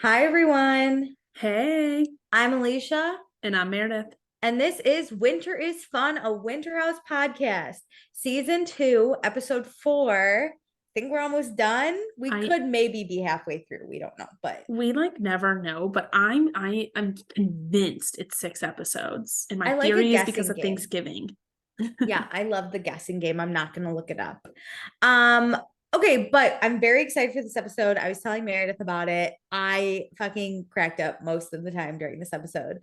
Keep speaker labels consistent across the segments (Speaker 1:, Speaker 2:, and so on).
Speaker 1: Hi, everyone.
Speaker 2: Hey,
Speaker 1: I'm Alicia,
Speaker 2: and I'm Meredith.
Speaker 1: and this is Winter is Fun, a Winter House podcast, season 2, episode 4. I think we're almost done. We
Speaker 2: I
Speaker 1: could maybe be halfway through. We don't know, but
Speaker 2: we like never know, but I'm convinced it's 6 episodes. And my
Speaker 1: I like a
Speaker 2: theory is because
Speaker 1: guessing
Speaker 2: of
Speaker 1: game.
Speaker 2: Thanksgiving.
Speaker 1: Yeah, I love the guessing game. I'm not going to look it up. Um, okay, but I'm very excited for this episode. I was telling Meredith about it. I fucking cracked up most of the time during this episode.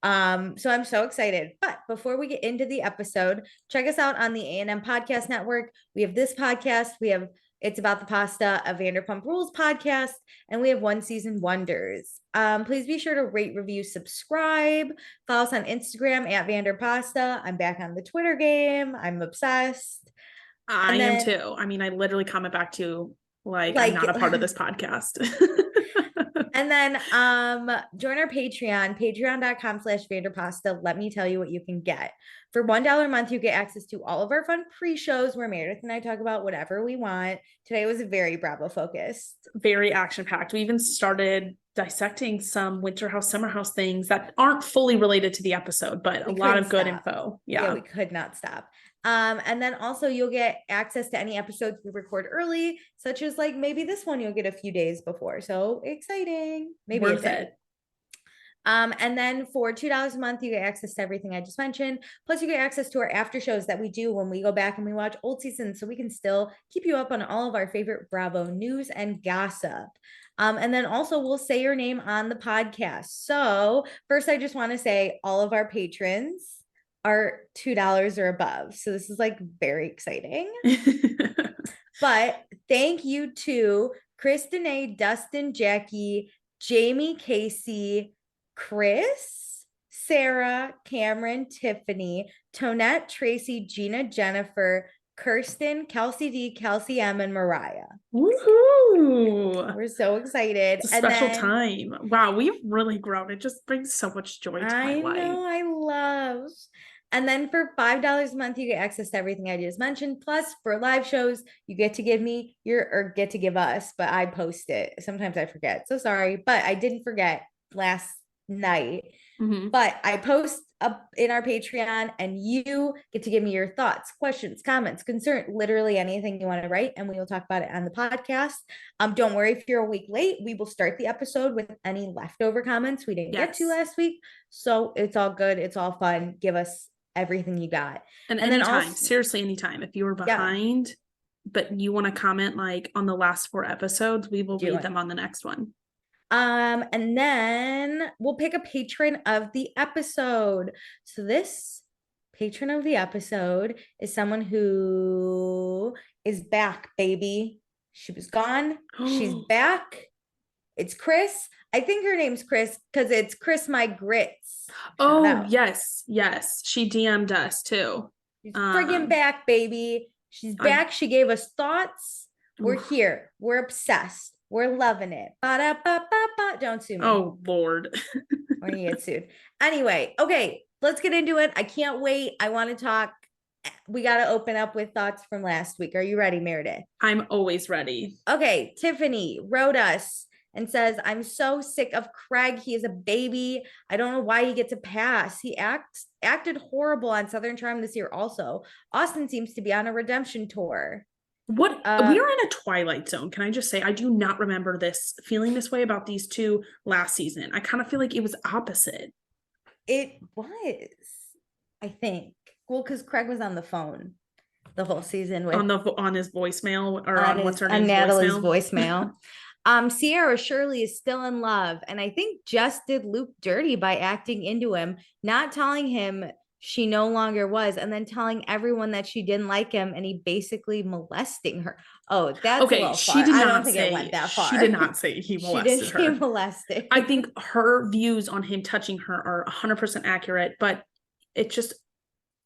Speaker 1: So I'm so excited. But before we get into the episode, check us out on the A&M Podcast Network. We have this podcast. We have It's About the Pasta, a Vanderpump Rules podcast, and we have One Season Wonders. Please be sure to rate, review, subscribe. Follow us on Instagram at Vanderpasta. I'm back on the Twitter game. I'm obsessed.
Speaker 2: I
Speaker 1: And
Speaker 2: am
Speaker 1: then
Speaker 2: too. I mean, I literally comment back to like I'm
Speaker 1: like
Speaker 2: not a part of this podcast.
Speaker 1: and then join our Patreon, patreon.com/Vanderpasta. Let me tell you what you can get. For $1 a month, you get access to all of our fun pre-shows where Meredith and I talk about whatever we want. Today was very Bravo focused.
Speaker 2: Very action packed. We even started dissecting some winter house, summer house things that aren't fully related to the episode, but a
Speaker 1: We
Speaker 2: lot
Speaker 1: couldn't
Speaker 2: of good
Speaker 1: stop.
Speaker 2: info.
Speaker 1: Yeah,
Speaker 2: Yeah.
Speaker 1: we could not stop. And then also you'll get access to any episodes we record early, such as like maybe this one you'll get a few days before. So exciting. Maybe a
Speaker 2: Worth
Speaker 1: day.
Speaker 2: it.
Speaker 1: And then for $2 a month, you get access to everything I just mentioned. Plus, you get access to our after shows that we do when we go back and we watch old seasons, so we can still keep you up on all of our favorite Bravo news and gossip. And then also, we'll say your name on the podcast. So, first, I just want to say all of our patrons are $2 or above. So, this is like very exciting. But thank you to Kristen A, Dustin, Jackie, Jamie, Casey, Chris, Sarah, Cameron, Tiffany, Tonette, Tracy, Gina, Jennifer, Kirsten, Kelsey D, Kelsey M, and Mariah.
Speaker 2: Woohoo!
Speaker 1: We're so excited.
Speaker 2: It's a
Speaker 1: And
Speaker 2: special
Speaker 1: then
Speaker 2: time. Wow, we've really grown. It just brings so much joy to my
Speaker 1: I
Speaker 2: life.
Speaker 1: know I love. And then for $5 a month, you get access to everything I just mentioned. Plus, for live shows, you get to give me or get to give us, but I post it. Sometimes I forget. So sorry, but I didn't forget last night.
Speaker 2: Mm-hmm.
Speaker 1: But I post up in our Patreon, and you get to give me your thoughts, questions, comments, concern, literally anything you want to write, and we will talk about it on the podcast. Don't worry if you're a week late. We will start the episode with any leftover comments we didn't get to
Speaker 2: Yes.
Speaker 1: last week. So it's all good. It's all fun. Give us everything you got.
Speaker 2: And
Speaker 1: And then
Speaker 2: anytime,
Speaker 1: also,
Speaker 2: seriously, anytime. If you were
Speaker 1: yeah,
Speaker 2: behind, but you want to comment like on the last 4 episodes, we will
Speaker 1: do
Speaker 2: read
Speaker 1: it.
Speaker 2: them on the next one.
Speaker 1: And then we'll pick a patron of the episode. So this patron of the episode is someone who is back, baby. She was gone. She's back. It's Chris. I think her name's Chris because it's Chris My Grits. Shout
Speaker 2: Oh,
Speaker 1: out.
Speaker 2: yes, yes. She DM'd us too.
Speaker 1: She's friggin'
Speaker 2: Um,
Speaker 1: back, baby. She's
Speaker 2: I
Speaker 1: back. She gave us thoughts. We're
Speaker 2: oof.
Speaker 1: here. We're obsessed. We're loving it. Ba-da-ba-ba-ba. Don't sue me.
Speaker 2: Oh Lord.
Speaker 1: Or you get sued. Anyway, okay, let's get into it. I can't wait. I want to talk. We got to open up with thoughts from last week. Are you ready, Meredith?
Speaker 2: I'm always ready.
Speaker 1: Okay, Tiffany wrote us and says, I'm so sick of Craig. He is a baby. I don't know why he gets a pass. He acted horrible on Southern Charm this year also. Austin seems to be on a redemption tour.
Speaker 2: What
Speaker 1: Uh,
Speaker 2: we are in a twilight zone. Can I just say I do not remember this feeling this way about these two last season. I kind of feel like it was opposite.
Speaker 1: it was, I think. Well, because Craig was on the phone the whole season with
Speaker 2: On his voicemail or on what's her
Speaker 1: on
Speaker 2: name's
Speaker 1: Natalie's
Speaker 2: voicemail.
Speaker 1: voicemail. Sierra Shirley is still in love, and I think Jess did Luke dirty by acting into him, not telling him she no longer was, and then telling everyone that she didn't like him, and he basically molesting her. Oh, that's a
Speaker 2: Okay,
Speaker 1: little
Speaker 2: she
Speaker 1: far.
Speaker 2: did
Speaker 1: I don't
Speaker 2: not
Speaker 1: think it went
Speaker 2: say
Speaker 1: that
Speaker 2: she
Speaker 1: far.
Speaker 2: did not say he
Speaker 1: She didn't
Speaker 2: molested
Speaker 1: say
Speaker 2: her.
Speaker 1: molested.
Speaker 2: I think her views on him touching her are 100% accurate, but it just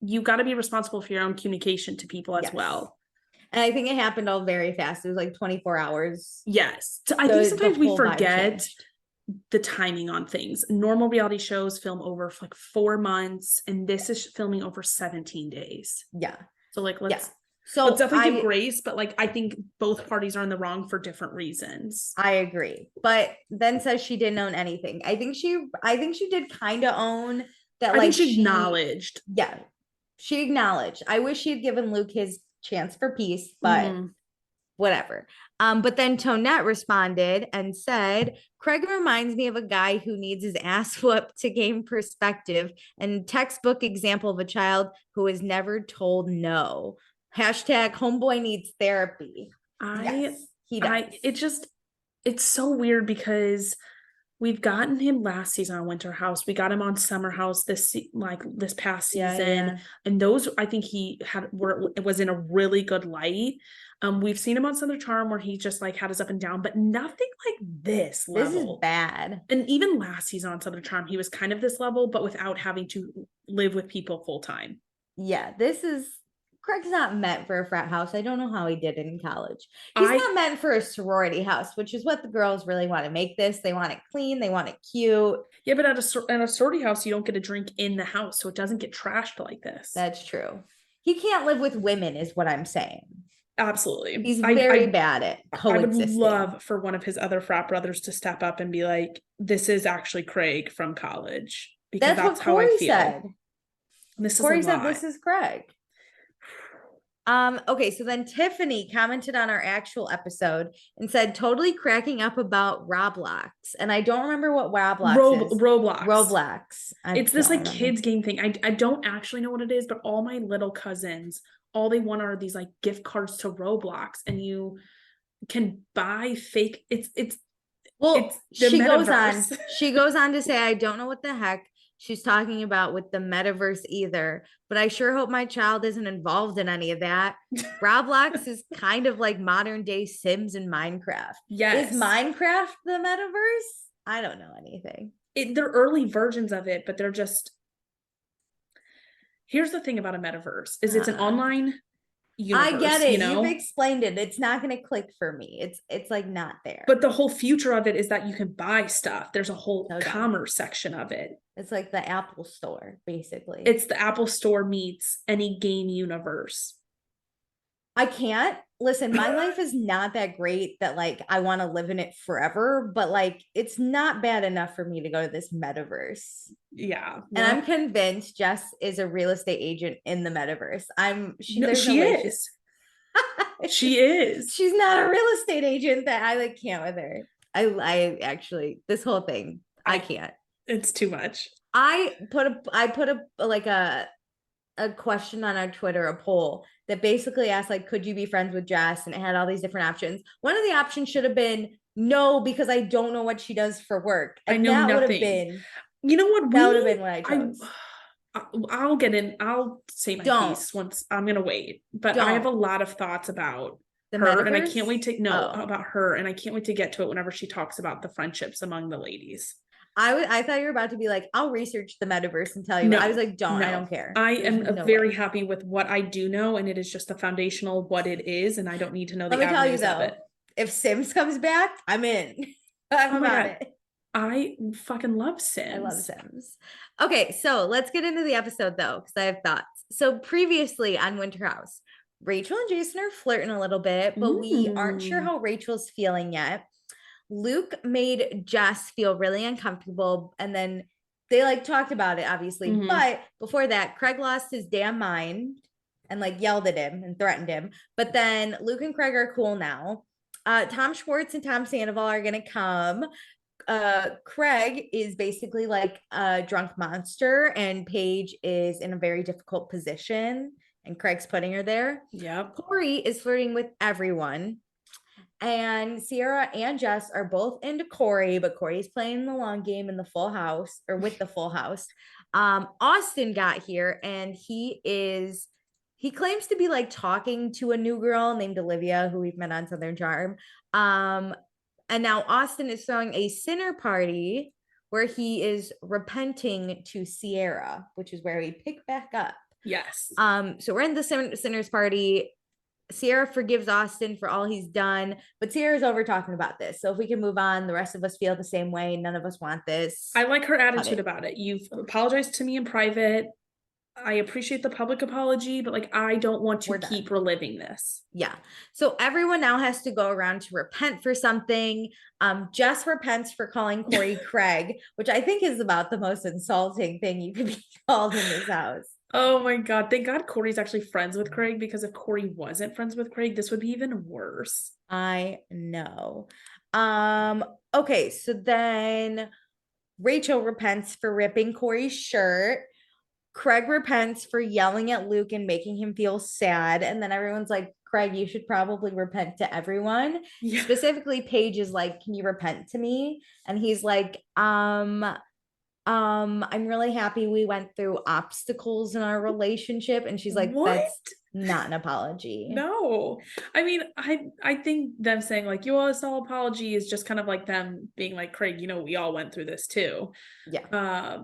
Speaker 2: you got to be responsible for your own communication to people as
Speaker 1: Yes.
Speaker 2: well.
Speaker 1: And I think it happened all very fast. It was like 24 hours.
Speaker 2: Yes. So I think sometimes we
Speaker 1: whole vibe
Speaker 2: forget
Speaker 1: changed.
Speaker 2: the timing on things. Normal reality shows film over like 4 months, and this is filming over 17 days.
Speaker 1: Yeah.
Speaker 2: So like
Speaker 1: Yeah. So
Speaker 2: let's definitely give grace, but like I think both parties are in the wrong for different reasons.
Speaker 1: I agree. But then says she didn't own anything. I think she did kind of own that,
Speaker 2: I
Speaker 1: like
Speaker 2: think she acknowledged.
Speaker 1: Yeah. She acknowledged. I wish she had given Luke his chance for peace, but whatever. But then Tonette responded and said, Craig reminds me of a guy who needs his ass whooped to gain perspective and textbook example of a child who is never told no. Hashtag homeboy needs therapy. Yes, he does.
Speaker 2: It's so weird because we've gotten him last season on Winter House. We got him on Summer House this past season, and those I think was in a really good light. We've seen him on Southern Charm where he just like had his up and down, but nothing like this level.
Speaker 1: This is bad.
Speaker 2: And even last season on Southern Charm, he was kind of this level, but without having to live with people full time.
Speaker 1: Yeah, Craig's not meant for a frat house. I don't know how he did it in college. He's not meant for a sorority house, which is what the girls really want to make this. They want it clean. They want it cute.
Speaker 2: Yeah, but at a sorority house, you don't get a drink in the house, so it doesn't get trashed like this.
Speaker 1: That's true. He can't live with women is what I'm saying.
Speaker 2: Absolutely.
Speaker 1: He's very bad at coexisting.
Speaker 2: I would love for one of his other frat brothers to step up and be like, this is actually Craig from college. Because that's how I feel.
Speaker 1: Said.
Speaker 2: Corey
Speaker 1: said this is Craig. Okay, so then Tiffany commented on our actual episode and said totally cracking up about Roblox. And I don't remember what Roblox is. Roblox.
Speaker 2: It's this like kids game thing. I don't actually know what it is, but all my little cousins, all they want are these like gift cards to Roblox, and you can buy fake
Speaker 1: she goes on to say, I don't know what the heck she's talking about with the metaverse either, but I sure hope my child isn't involved in any of that. Roblox is kind of like modern day Sims and Minecraft.
Speaker 2: Yes.
Speaker 1: Is Minecraft the metaverse? I don't know anything.
Speaker 2: They're early versions of it, but they're just. Here's the thing about a metaverse is it's an online universe.
Speaker 1: I get it. You've explained it. It's not going to click for me. It's like not there.
Speaker 2: But the whole future of it is that you can buy stuff. There's a whole commerce section of it.
Speaker 1: It's like the Apple Store, basically.
Speaker 2: It's the Apple Store meets any game universe.
Speaker 1: I can't. Listen, my life is not that great that like I want to live in it forever, but like it's not bad enough for me to go to this metaverse.
Speaker 2: Yeah.
Speaker 1: And I'm convinced Jess is a real estate agent in the metaverse.
Speaker 2: She is. She is.
Speaker 1: She's not a real estate agent that I like can't with her. I actually this whole thing, I can't.
Speaker 2: It's too much.
Speaker 1: I put a question on our Twitter, a poll that basically asked like, could you be friends with Jess? And it had all these different options. One of the options should have been no, because I don't know what she does for work. And
Speaker 2: I know
Speaker 1: that
Speaker 2: nothing.
Speaker 1: Would have been,
Speaker 2: you know what?
Speaker 1: That would have been what I chose.
Speaker 2: I'll get in. I'll say my piece once. I'm gonna wait, but I have a lot of thoughts about her, metaverse? And I can't wait to about her, and I can't wait to get to it whenever she talks about the friendships among the ladies.
Speaker 1: I thought you were about to be like, I'll research the metaverse and tell you. No, I was like, I don't care.
Speaker 2: I am very happy with what I do know, and it is just the foundational what it is, and I don't need to know the avenues of it.
Speaker 1: If Sims comes back, I'm in. I'm about it.
Speaker 2: I fucking love Sims.
Speaker 1: I love Sims. Okay, so let's get into the episode though, because I have thoughts. So previously on Winter House, Rachel and Jason are flirting a little bit, but we aren't sure how Rachel's feeling yet. Luke made Jess feel really uncomfortable, and then they like talked about it, obviously. But before that, Craig lost his damn mind and like yelled at him and threatened him. But then Luke and Craig are cool now. Tom Schwartz and Tom Sandoval are gonna come. Craig is basically like a drunk monster, and Paige is in a very difficult position, and Craig's putting her there.
Speaker 2: Yep.
Speaker 1: Corey is flirting with everyone. And Sierra and Jess are both into Corey, but Corey's playing the long game in the full house or with the full house. Austin got here, and he claims to be like talking to a new girl named Olivia, who we've met on Southern Charm. And now Austin is throwing a sinner party where he is repenting to Sierra, which is where we pick back up.
Speaker 2: Yes.
Speaker 1: So we're in the sinner's party. Sierra forgives Austin for all he's done, but Sierra's over talking about this. So if we can move on, the rest of us feel the same way. None of us want this.
Speaker 2: I like her attitude about it. You've apologized to me in private. I appreciate the public apology, but like, I don't want to
Speaker 1: We're done.
Speaker 2: keep reliving this.
Speaker 1: Yeah. So everyone now has to go around to repent for something. Jess repents for calling Corey Craig, which I think is about the most insulting thing you could be called in this house.
Speaker 2: Oh my God. Thank God Corey's actually friends with Craig, because if Corey wasn't friends with Craig, this would be even worse.
Speaker 1: I know. Okay, so then Rachel repents for ripping Corey's shirt. Craig repents for yelling at Luke and making him feel sad. And then everyone's like, Craig, you should probably repent to everyone.
Speaker 2: Yeah.
Speaker 1: Specifically, Paige is like, can you repent to me? And he's like, I'm really happy we went through obstacles in our relationship. And she's like,
Speaker 2: What?
Speaker 1: that's not an apology.
Speaker 2: No. I mean, I think them saying like you owe us all apology is just kind of like them being like, Craig, we all went through this too.
Speaker 1: Yeah.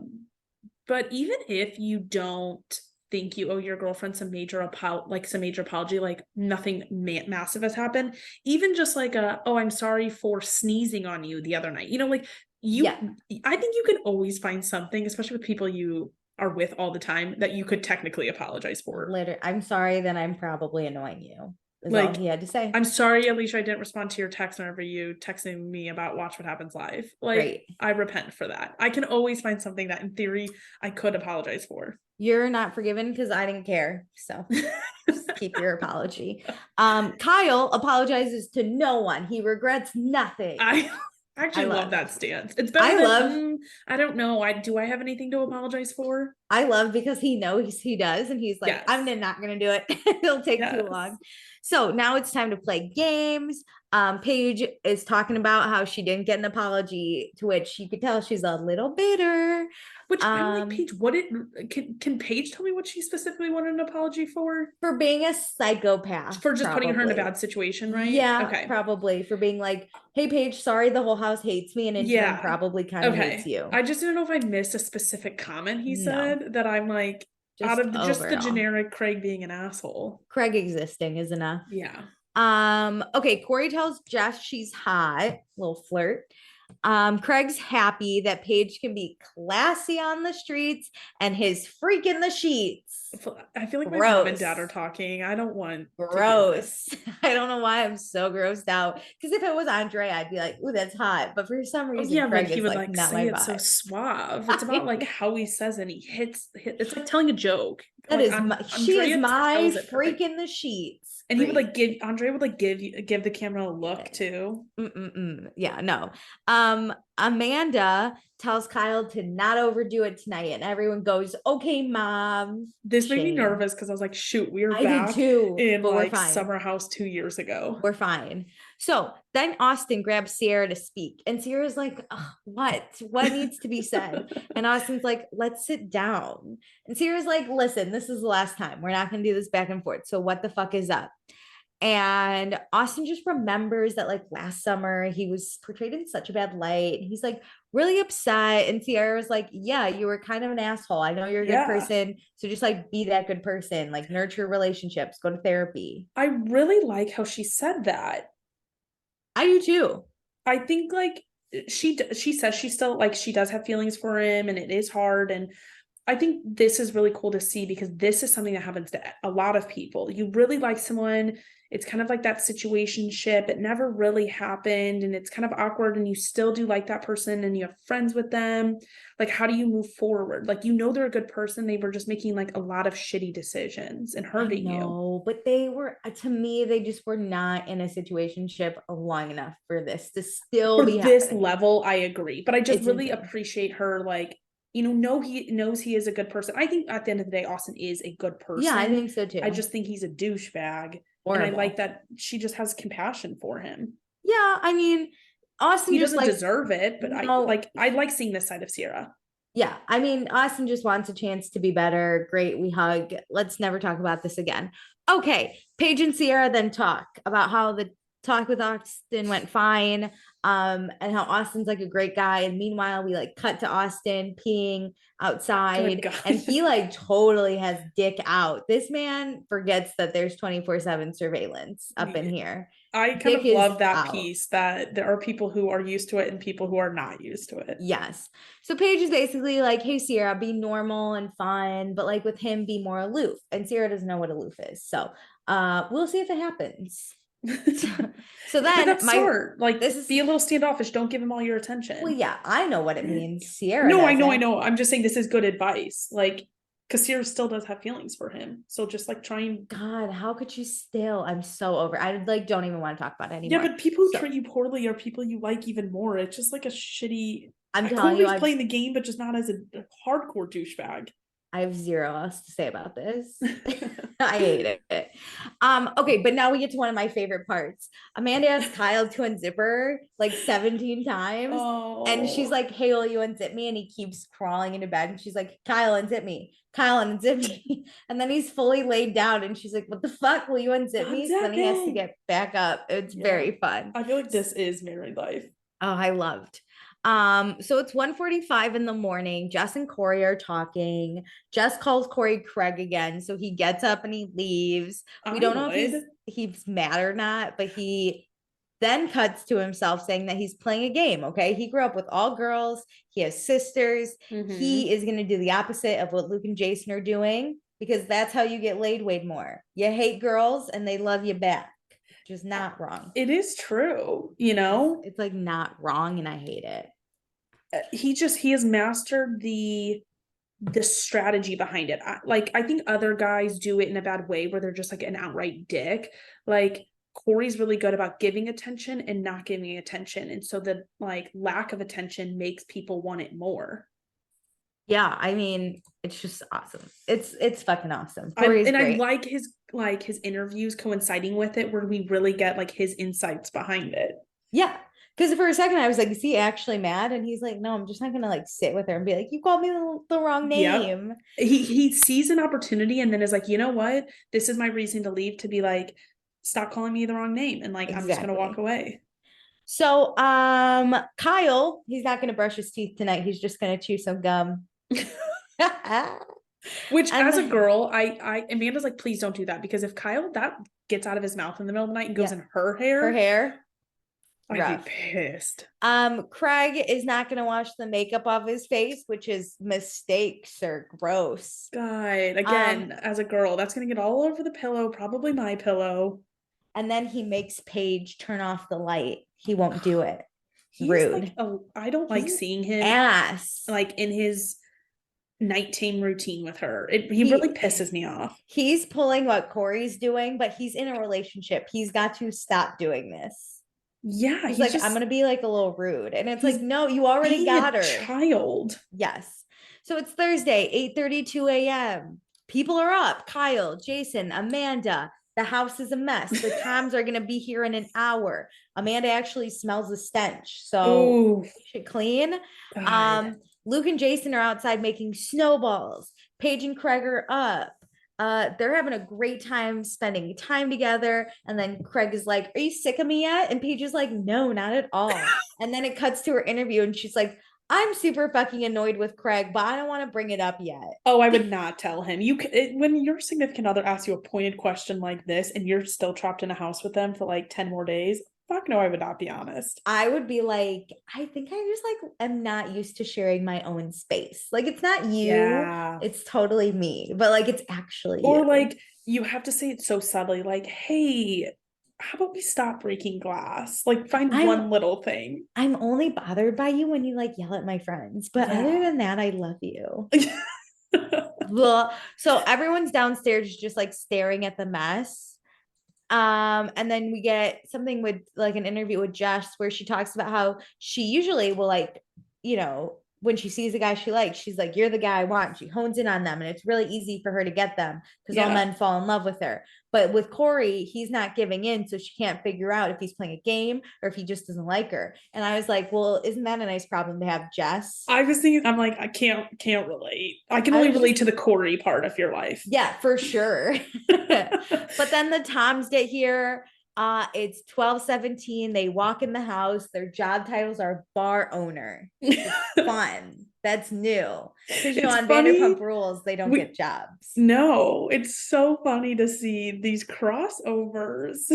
Speaker 2: But even if you don't think you owe your girlfriend some major apology, like nothing massive has happened, even just like oh, I'm sorry for sneezing on you the other night, like
Speaker 1: Yeah.
Speaker 2: I think you can always find something, especially with people you are with all the time, that you could technically apologize for.
Speaker 1: Literally, I'm sorry that I'm probably annoying you. Is
Speaker 2: Like,
Speaker 1: all he had to say.
Speaker 2: I'm sorry, Alicia, I didn't respond to your text whenever you texting me about Watch What Happens Live. Like,
Speaker 1: Right.
Speaker 2: I repent for that. I can always find something that in theory I could apologize for.
Speaker 1: You're not forgiven because I didn't care. So just keep your apology. Kyle apologizes to no one. He regrets nothing.
Speaker 2: I actually love that stance. It's better I don't know. Do I have anything to apologize for?
Speaker 1: I love because he knows he does, and he's like,
Speaker 2: Yes.
Speaker 1: I'm not gonna do it. It'll take too long. So now it's time to play games. Paige is talking about how she didn't get an apology, to which you could tell she's a little bitter.
Speaker 2: Which I'm like, Paige, can Paige tell me what she specifically wanted an apology for?
Speaker 1: For being a psychopath.
Speaker 2: For just putting her in a bad situation, right?
Speaker 1: Yeah,
Speaker 2: okay.
Speaker 1: Probably. For being like, hey, Paige, sorry the whole house hates me, and in turn probably kind of hates you.
Speaker 2: I just didn't know if I missed a specific comment he said that I'm like, out of just the generic Craig being an asshole.
Speaker 1: Craig existing is enough.
Speaker 2: Yeah.
Speaker 1: Okay, Corey tells Jess she's hot, little flirt. Craig's happy that Paige can be classy on the streets and his freak in the sheets.
Speaker 2: I feel like my mom and dad are talking. I don't want
Speaker 1: gross. I don't know why I'm so grossed out. Because if it was Andre, I'd be like, "Ooh, that's hot." But for some reason, Craig
Speaker 2: he
Speaker 1: is
Speaker 2: would
Speaker 1: like not
Speaker 2: say
Speaker 1: my
Speaker 2: it so suave. It's about like how he says it. And he hits. It's like telling a joke.
Speaker 1: That
Speaker 2: like,
Speaker 1: is she is my freak in the sheets.
Speaker 2: And he would like give the camera a look too.
Speaker 1: Yeah, no. Amanda tells Kyle to not overdo it tonight, and everyone goes, "Okay, mom."
Speaker 2: This made me nervous because I was like, "Shoot, we are back in like Summer House 2 years ago.
Speaker 1: We're fine." So then Austin grabs Sierra to speak, and Sierra's like, "What? What needs to be said?" And Austin's like, "Let's sit down." And Sierra's like, "Listen, this is the last time. We're not going to do this back and forth. So what the fuck is up?" And Austin just remembers that like last summer he was portrayed in such a bad light. He's like really upset. And Sierra was like, yeah, you were kind of an asshole. I know you're a good person. So just like be that good person, like nurture relationships, go to therapy.
Speaker 2: I really like how she said that.
Speaker 1: I do too.
Speaker 2: I think like she says she still like she does have feelings for him and it is hard. And I think this is really cool to see because this is something that happens to a lot of people. You really like someone. It's kind of like that situationship. It never really happened and it's kind of awkward and you still do like that person and you have friends with them. Like, how do you move forward? Like, they're a good person. They were just making like a lot of shitty decisions and hurting you.
Speaker 1: But they were, to me, they just were not in a situationship long enough for this to still be
Speaker 2: this level. I agree. But I just really appreciate her like, he knows he is a good person. I think at the end of the day, Austin is a good person.
Speaker 1: Yeah, I think so too.
Speaker 2: I just think he's a douchebag. Horrible. And I like that she just has compassion for him.
Speaker 1: Yeah, I mean, Austin
Speaker 2: he doesn't deserve it, but I like seeing this side of Sierra.
Speaker 1: Yeah, I mean, Austin just wants a chance to be better. Great, we hug. Let's never talk about this again. Okay, Paige and Sierra then talk about how the talk with Austin went fine, and how Austin's like a great guy. And meanwhile, we like cut to Austin peeing outside, and he like totally has dick out. This man forgets that there's 24/7 surveillance up in here.
Speaker 2: I kind
Speaker 1: Dick
Speaker 2: of
Speaker 1: is
Speaker 2: love that
Speaker 1: out.
Speaker 2: piece that there are people who are used to it and people who are not used to it.
Speaker 1: Yes. So Paige is basically like, hey, Sierra, be normal and fun, but like with him, be more aloof. And Sierra doesn't know what aloof is. So we'll see if it happens. So
Speaker 2: Yeah, but
Speaker 1: then
Speaker 2: that's smart. Like,
Speaker 1: this is
Speaker 2: be a little standoffish. Don't give him all your
Speaker 1: well,
Speaker 2: attention.
Speaker 1: yeah, I know what it means. Sierra
Speaker 2: No, I know, I
Speaker 1: doesn't.
Speaker 2: know. I'm just saying this is good advice. Like, because Sierra still does have feelings for him. So just like try and
Speaker 1: God, how could you still? I'm so over. I like don't even want to talk about it
Speaker 2: yeah,
Speaker 1: anymore.
Speaker 2: but people who
Speaker 1: So
Speaker 2: treat you poorly are people you like even more. It's just like a shitty.
Speaker 1: I'm telling you,
Speaker 2: Corey's playing the game, but just not as a hardcore douchebag.
Speaker 1: I have zero else to say about this. I hate it. Okay, but now we get to one of my favorite parts. Amanda asked Kyle to unzip her like 17 times. And she's
Speaker 2: Oh,
Speaker 1: like, hey, will you unzip me? And he keeps crawling into bed. And she's like, Kyle, unzip me. Kyle, unzip me. And then he's fully laid down. And she's like, what the fuck? Will you unzip me? So then he has to
Speaker 2: unzipping.
Speaker 1: get back up. It's
Speaker 2: Yeah,
Speaker 1: very fun.
Speaker 2: I feel like this is married life.
Speaker 1: Oh, I loved. So it's 1:45 in the morning. Jess and Corey are talking. Jess calls Corey Craig again. So he gets up and he leaves. We
Speaker 2: I
Speaker 1: don't know if
Speaker 2: would.
Speaker 1: he's mad or not, but he then cuts to himself saying that he's playing a game. Okay. He grew up with all girls, he has sisters.
Speaker 2: Mm-hmm.
Speaker 1: He is gonna do the opposite of what Luke and Jason are doing because that's how you get laid way more. You hate girls and they love you back. Just not wrong.
Speaker 2: It is true, you know?
Speaker 1: It's like not wrong, and I hate it.
Speaker 2: He has mastered the strategy behind it. I think other guys do it in a bad way where they're just like an outright dick. Like Corey's really good about giving attention and not giving attention. And so the like lack of attention makes people want it more.
Speaker 1: Yeah, I mean, it's just awesome. It's fucking awesome.
Speaker 2: I
Speaker 1: Corey's
Speaker 2: and I
Speaker 1: great.
Speaker 2: like his interviews coinciding with it where we really get like his insights behind it.
Speaker 1: Yeah. Because for a second I was like, is he actually mad? And he's like, no, I'm just not gonna like sit with her and be like, you called me the wrong
Speaker 2: Yep.
Speaker 1: name.
Speaker 2: He sees an opportunity and then is like, you know what? This is my reason to leave to be like, stop calling me the wrong name. And like, I'm just gonna walk
Speaker 1: Exactly.
Speaker 2: away.
Speaker 1: So Kyle, he's not gonna brush his teeth tonight. He's just gonna chew some gum.
Speaker 2: Which as a
Speaker 1: And
Speaker 2: girl, I Amanda's like, please don't do that because if Kyle that gets out of his mouth in the middle of the night and goes
Speaker 1: yeah,
Speaker 2: in her
Speaker 1: her
Speaker 2: hair,
Speaker 1: hair,
Speaker 2: I'd be
Speaker 1: rough.
Speaker 2: pissed.
Speaker 1: Craig is not gonna wash the makeup off his face, which is mistakes or gross.
Speaker 2: God,
Speaker 1: Um,
Speaker 2: again, as a girl, that's gonna get all over the pillow, probably my pillow.
Speaker 1: and then he makes Paige turn off the light. He won't do it.
Speaker 2: He's like
Speaker 1: Rude.
Speaker 2: I don't
Speaker 1: He's
Speaker 2: like
Speaker 1: an
Speaker 2: seeing him
Speaker 1: ass.
Speaker 2: like in his nighttime routine with her. He really
Speaker 1: He
Speaker 2: pisses me off.
Speaker 1: he's pulling what Corey's doing, but he's in a relationship. He's got to stop doing this.
Speaker 2: Yeah,
Speaker 1: He's like, I'm gonna be like a little rude. And it's like,
Speaker 2: he's
Speaker 1: no, you already
Speaker 2: being
Speaker 1: got
Speaker 2: a
Speaker 1: her.
Speaker 2: child.
Speaker 1: Yes. So it's Thursday, 8:32 a.m. People are up. Kyle, Jason, Amanda. The house is a mess. The Toms are gonna be here in an hour. Amanda actually smells a stench. So
Speaker 2: Oh
Speaker 1: we should clean.
Speaker 2: God.
Speaker 1: Luke and Jason are outside making snowballs. Paige and Craig are up. They're having a great time spending time together. And then Craig is like, are you sick of me yet? And Paige is like, no, not at all. And then it cuts to her interview and she's like, I'm super fucking annoyed with Craig, but I don't want to bring it up yet.
Speaker 2: Oh, I would not tell him. When your significant other asks you a pointed question like this and you're still trapped in a house with them for like 10 more days, fuck no, I would not be honest.
Speaker 1: I would be like, I think I just like am not used to sharing my own space. Like it's not you,
Speaker 2: Yeah.
Speaker 1: it's totally me, but like it's actually
Speaker 2: Or
Speaker 1: you.
Speaker 2: like you have to say it so subtly, like, hey, how about we stop breaking glass? Like find
Speaker 1: I'm
Speaker 2: one little thing.
Speaker 1: I'm only bothered by you when you like yell at my friends, but other
Speaker 2: Yeah.
Speaker 1: than that, I love you. Well, so everyone's downstairs just like staring at the mess. And then we get something with like an interview with Jess where she talks about how she usually will like, when she sees a guy she likes, she's like, you're the guy I want. She hones in on them, and it's really easy for her to get them because all
Speaker 2: Yeah.
Speaker 1: men fall in love with her. But with Corey, he's not giving in, so she can't figure out if he's playing a game or if he just doesn't like her. And I was like, well, isn't that a nice problem to have, Jess?
Speaker 2: I was thinking, I'm like, I can't relate. I can
Speaker 1: I
Speaker 2: only
Speaker 1: was
Speaker 2: relate
Speaker 1: just
Speaker 2: to the Corey part of your life.
Speaker 1: Yeah, for sure. But then the Toms get here. It's 12:17. They walk in the house. Their job titles are bar owner. It's fun. That's new. Because,
Speaker 2: It's
Speaker 1: on
Speaker 2: funny.
Speaker 1: Vanderpump Rules, they don't
Speaker 2: We
Speaker 1: get jobs.
Speaker 2: No, it's so funny to see these crossovers.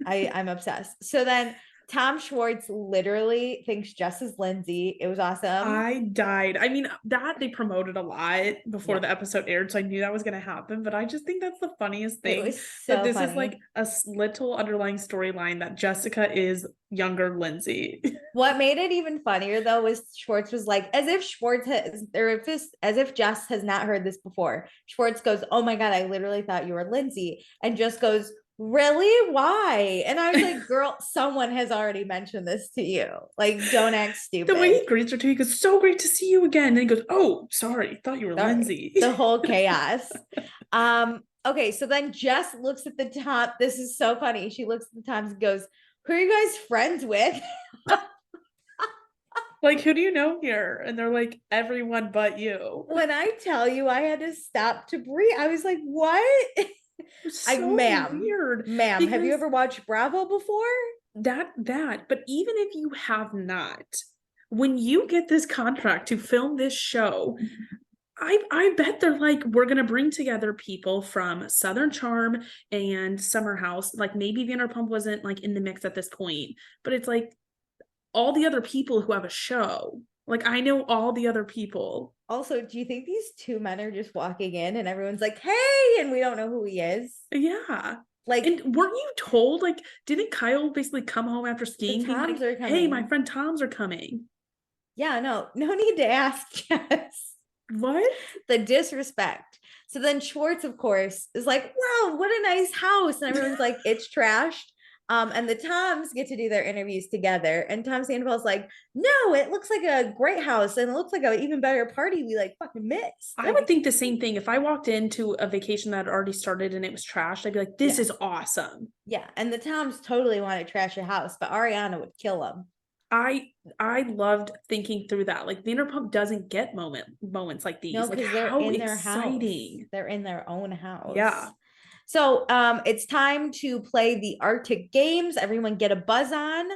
Speaker 1: I'm obsessed. So then Tom Schwartz literally thinks Jess is Lindsay. It was awesome.
Speaker 2: I died. I mean, that they promoted a lot before
Speaker 1: Yeah,
Speaker 2: the episode aired, so I knew that was going to happen. But I just think that's the funniest
Speaker 1: it
Speaker 2: thing,
Speaker 1: was
Speaker 2: that
Speaker 1: so
Speaker 2: this is like
Speaker 1: funny.
Speaker 2: a little underlying storyline that Jessica is younger Lindsay.
Speaker 1: What made it even funnier though was Schwartz was like, as if Schwartz has, or if this, as if Jess has not heard this before. Schwartz goes, "Oh my God, I literally thought you were Lindsay." And just goes, "Really? Why?" And I was like, "Girl, someone has already mentioned this to you. Like, don't act
Speaker 2: The way
Speaker 1: stupid."
Speaker 2: he greets her too, he goes, "So great to see you again." And he goes, "Oh, sorry, thought you were
Speaker 1: Sorry.
Speaker 2: Lindsay."
Speaker 1: The whole chaos. Okay, so then Jess looks at the top. This is so funny. She looks at the times and goes, "Who are you guys friends with?"
Speaker 2: Like, who do you know here? And they're like, everyone but you.
Speaker 1: When I tell you I had to stop to breathe, I was like, "What?"
Speaker 2: It's
Speaker 1: I,
Speaker 2: so
Speaker 1: ma'am,
Speaker 2: weird
Speaker 1: ma'am, have you
Speaker 2: because
Speaker 1: ever watched Bravo before?
Speaker 2: but even if you have not, when you get this contract to film this show, I bet they're like, we're gonna bring together people from Southern Charm and Summer House. Like maybe Vanderpump wasn't like in the mix at this point, but it's like all the other people who have a show. Like I know all the other people.
Speaker 1: Also, do you think these two men are just walking in and everyone's like, "Hey," and we don't know who he is?
Speaker 2: Yeah.
Speaker 1: Like,
Speaker 2: And weren't you told, like, didn't Kyle basically come home after
Speaker 1: the
Speaker 2: skiing being like,
Speaker 1: Toms are
Speaker 2: hey, my
Speaker 1: coming.
Speaker 2: friend Toms are coming?
Speaker 1: Yeah, no, no need to ask, Jess.
Speaker 2: What?
Speaker 1: The disrespect. So then Schwartz, of course, is like, "Wow, what a nice house." And everyone's like, "It's trashed." And the Toms get to do their interviews together. And Tom Sandoval's like, "No, it looks like a great house and it looks like an even better party we like fucking missed."
Speaker 2: I would
Speaker 1: Like,
Speaker 2: think the same thing. If I walked into a vacation that had already started and it was trashed, I'd be like, this
Speaker 1: yeah,
Speaker 2: is awesome.
Speaker 1: yeah. And the Toms totally want to trash a house, but Ariana would kill them.
Speaker 2: I I loved thinking through that. Like Vanderpump doesn't get moments like
Speaker 1: No,
Speaker 2: these. Like
Speaker 1: because they're
Speaker 2: how
Speaker 1: in their house.
Speaker 2: exciting.
Speaker 1: They're in their own house.
Speaker 2: Yeah.
Speaker 1: So it's time to play the Arctic Games. Everyone get a buzz on.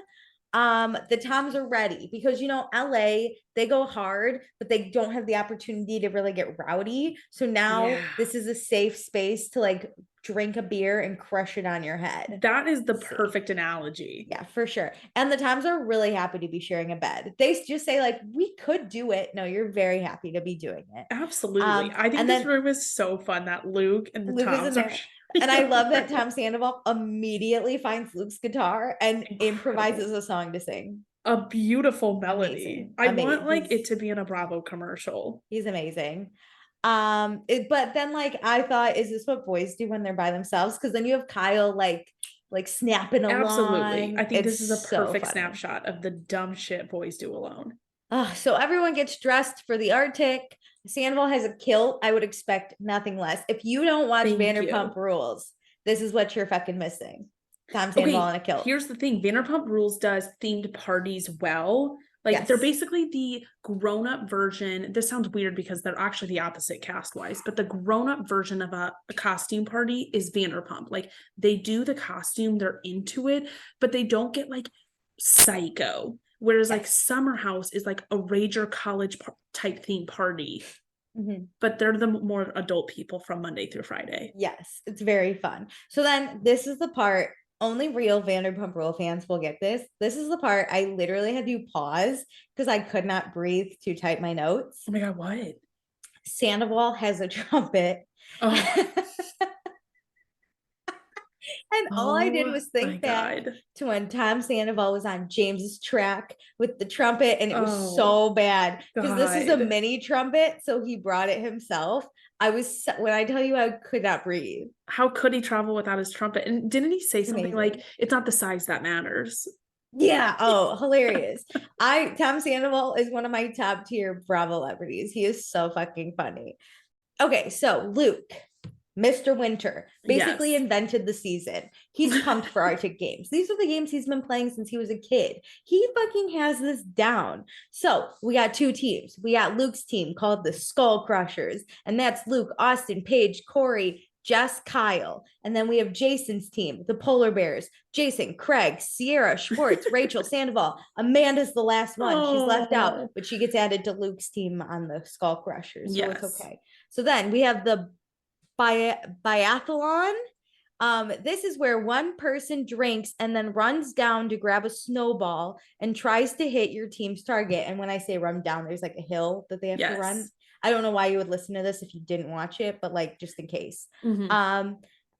Speaker 1: The Toms are ready because LA, they go hard, but they don't have the opportunity to really get rowdy. So now
Speaker 2: Yeah.
Speaker 1: this is a safe space to like drink a beer and crush it on your head.
Speaker 2: That is the
Speaker 1: Safe.
Speaker 2: perfect analogy.
Speaker 1: Yeah, for sure. And the Toms are really happy to be sharing a bed. They just say, like, "We could do it." No, you're very happy to be doing it.
Speaker 2: Absolutely. I think
Speaker 1: And
Speaker 2: this
Speaker 1: then
Speaker 2: room is so fun that Luke and the
Speaker 1: Luke is in
Speaker 2: Toms are
Speaker 1: there. And I love that Tom Sandoval immediately finds Luke's guitar and
Speaker 2: incredible.
Speaker 1: improvises a song to sing.
Speaker 2: A beautiful melody.
Speaker 1: Amazing.
Speaker 2: I want
Speaker 1: Amazing.
Speaker 2: like it to be in a Bravo commercial.
Speaker 1: He's amazing. But then like I thought, is this what boys do when they're by themselves? Because then you have Kyle like snapping
Speaker 2: Absolutely.
Speaker 1: along.
Speaker 2: I think this is a
Speaker 1: It's so
Speaker 2: perfect
Speaker 1: funny.
Speaker 2: snapshot of the dumb shit boys do alone.
Speaker 1: So everyone gets dressed for the Arctic. Sandoval has a kilt. I would expect nothing less. If you don't watch
Speaker 2: Thank
Speaker 1: Vanderpump
Speaker 2: you.
Speaker 1: Rules, this is what you're fucking missing. Tom Sandoval
Speaker 2: Okay,
Speaker 1: in a kilt.
Speaker 2: here's the thing. Vanderpump Rules does themed parties well. Like they're
Speaker 1: Yes.
Speaker 2: basically the grown-up version. This sounds weird because they're actually the opposite cast-wise, but the grown-up version of a costume party is Vanderpump. Like they do the costume, they're into it, but they don't get like psycho. Whereas like
Speaker 1: Yes.
Speaker 2: Summer House is like a rager college type theme party,
Speaker 1: Mhm.
Speaker 2: but they're the more adult people from Monday through Friday.
Speaker 1: Yes, it's very fun. So then this is the part only real Vanderpump Rule fans will get this. This is the part I literally had to pause because I could not breathe to type my notes.
Speaker 2: Oh my God, what?
Speaker 1: Sandoval has a trumpet.
Speaker 2: Oh.
Speaker 1: And all I did
Speaker 2: Oh
Speaker 1: was
Speaker 2: my
Speaker 1: think back
Speaker 2: God.
Speaker 1: to when Tom Sandoval was on James's track with the trumpet, and it was
Speaker 2: Oh
Speaker 1: so bad because this is a
Speaker 2: God.
Speaker 1: mini trumpet, so he brought it himself. When I tell you I could not breathe.
Speaker 2: How could he travel without his trumpet? And didn't he say
Speaker 1: It's
Speaker 2: something like,
Speaker 1: amazing.
Speaker 2: it's not the size that matters?
Speaker 1: Yeah. Oh, hilarious. Tom Sandoval is one of my top tier Bravo celebrities. He is so fucking funny. Okay, so Luke, Mr. Winter, basically
Speaker 2: Yes.
Speaker 1: invented the season. He's pumped for Arctic Games. These are the games he's been playing since he was a kid. He fucking has this down. So we got two teams. We got Luke's team called the Skull Crushers, and that's Luke, Austin, Paige, Corey, Jess, Kyle. And then we have Jason's team, the Polar Bears. Jason, Craig, Sierra, Schwartz, Rachel, Sandoval. Amanda's the last one. She's left out, but she gets added to Luke's team on the Skull Crushers. So it's okay. So then we have the biathlon. This is where one person drinks and then runs down to grab a snowball and tries to hit your team's target. And when I say run down, there's like a hill that they have to run. I don't know why you would listen to this if you didn't watch it, but like just in case.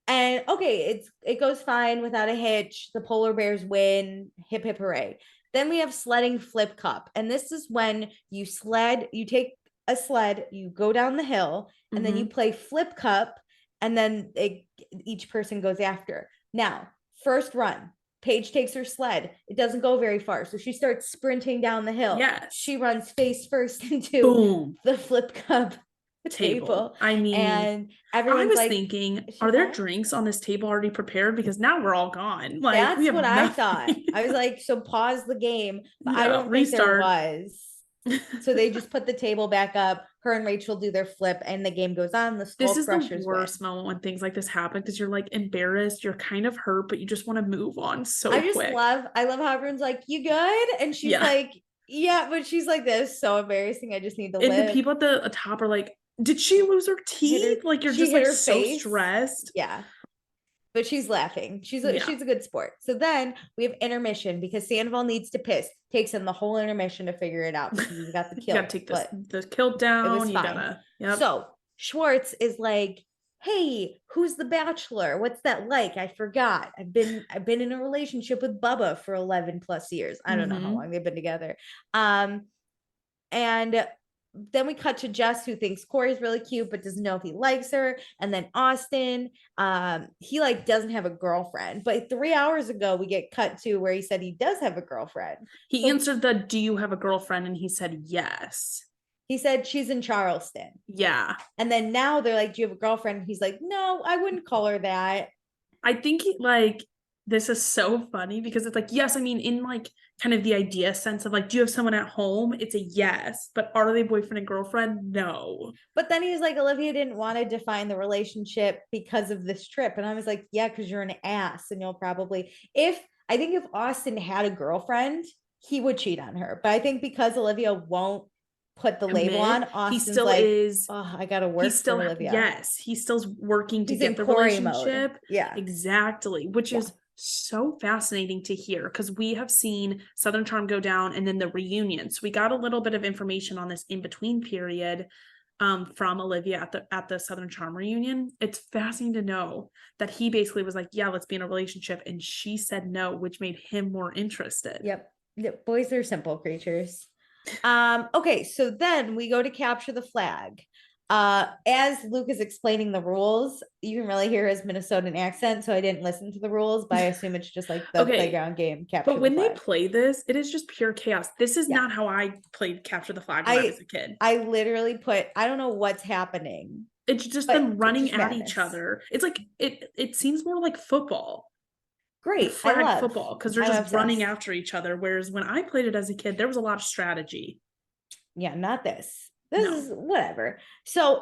Speaker 1: And okay, it goes fine without a hitch. The Polar Bears win. Hip hip hooray. Then we have sledding flip cup. And this is when you take a sled, you go down the hill, and then you play flip cup, and then each person goes after. Now, first run, Paige takes her sled. It doesn't go very far, so she starts sprinting down the hill. She runs face first into the flip cup table.
Speaker 2: I mean,
Speaker 1: and everyone's
Speaker 2: I was thinking, are there drinks on this table already prepared? Because now we're all gone. Like,
Speaker 1: that's what I thought. I was like, so pause the game, but I don't think there was. So they just put the table back up. Her and Rachel do their flip, and the game goes on.
Speaker 2: This is the worst moment when things like this happen, because you're like embarrassed, you're kind of hurt, but you just want to move on so quick.
Speaker 1: I love how everyone's like, "You good?" And she's like, "Yeah," but she's like, "This is so embarrassing. I just need to live."
Speaker 2: And the people at the top are like, "Did she lose her teeth?" Like, you're just like so stressed.
Speaker 1: Yeah. But she's laughing. She's a good sport. So then we have intermission because Sandoval needs to piss. Takes him the whole intermission to figure it out because he's got the kilt.
Speaker 2: You gotta take the kilt down. It was fine.
Speaker 1: So Schwartz is like, "Hey, who's the bachelor? What's that like? I forgot. I've been in a relationship with Bubba for 11 plus years. I don't know how long they've been together." And then we cut to Jess, who thinks Corey's really cute but doesn't know if he likes her. And then Austin, he like doesn't have a girlfriend, but 3 hours ago we get cut to where he said he does have a girlfriend.
Speaker 2: He answered the "do you have a girlfriend?" and he said yes.
Speaker 1: He said she's in Charleston.
Speaker 2: Yeah.
Speaker 1: And then now they're like, "Do you have a girlfriend?" He's like, "No, I wouldn't call her that."
Speaker 2: I think this is so funny because it's like, yes, I mean, in like kind of the idea sense of like, do you have someone at home? It's a yes, but are they boyfriend and girlfriend? No.
Speaker 1: But then he was like, Olivia didn't want to define the relationship because of this trip. And I was like, yeah, because you're an ass. And you'll probably, if Austin had a girlfriend, he would cheat on her. But I think because Olivia won't put the label on, Austin's
Speaker 2: he still
Speaker 1: like,
Speaker 2: is.
Speaker 1: "Oh, I gotta work for Olivia."
Speaker 2: Yes, he's still working to get the
Speaker 1: Corey
Speaker 2: relationship.
Speaker 1: Mode. Yeah,
Speaker 2: exactly. Which is so fascinating to hear because we have seen Southern Charm go down and then the reunion. So we got a little bit of information on this in between period from Olivia at the Southern Charm reunion. It's fascinating to know that he basically was like, "Yeah, let's be in a relationship," and she said no, which made him more interested.
Speaker 1: Yep. Boys are simple creatures. Okay, so then we go to capture the flag. As Luke is explaining the rules, you can really hear his Minnesotan accent, so I didn't listen to the rules, but I assume it's just like the playground game capture
Speaker 2: but when they play this, it is just pure chaos. This is not how I played capture the flag when I was a kid.
Speaker 1: I literally I don't know what's happening.
Speaker 2: It's just them running at each other. It's like it seems more like football.
Speaker 1: Great.
Speaker 2: Flag football, because they're just running after each other. Whereas when I played it as a kid, there was a lot of strategy.
Speaker 1: Yeah, not this. This is whatever. So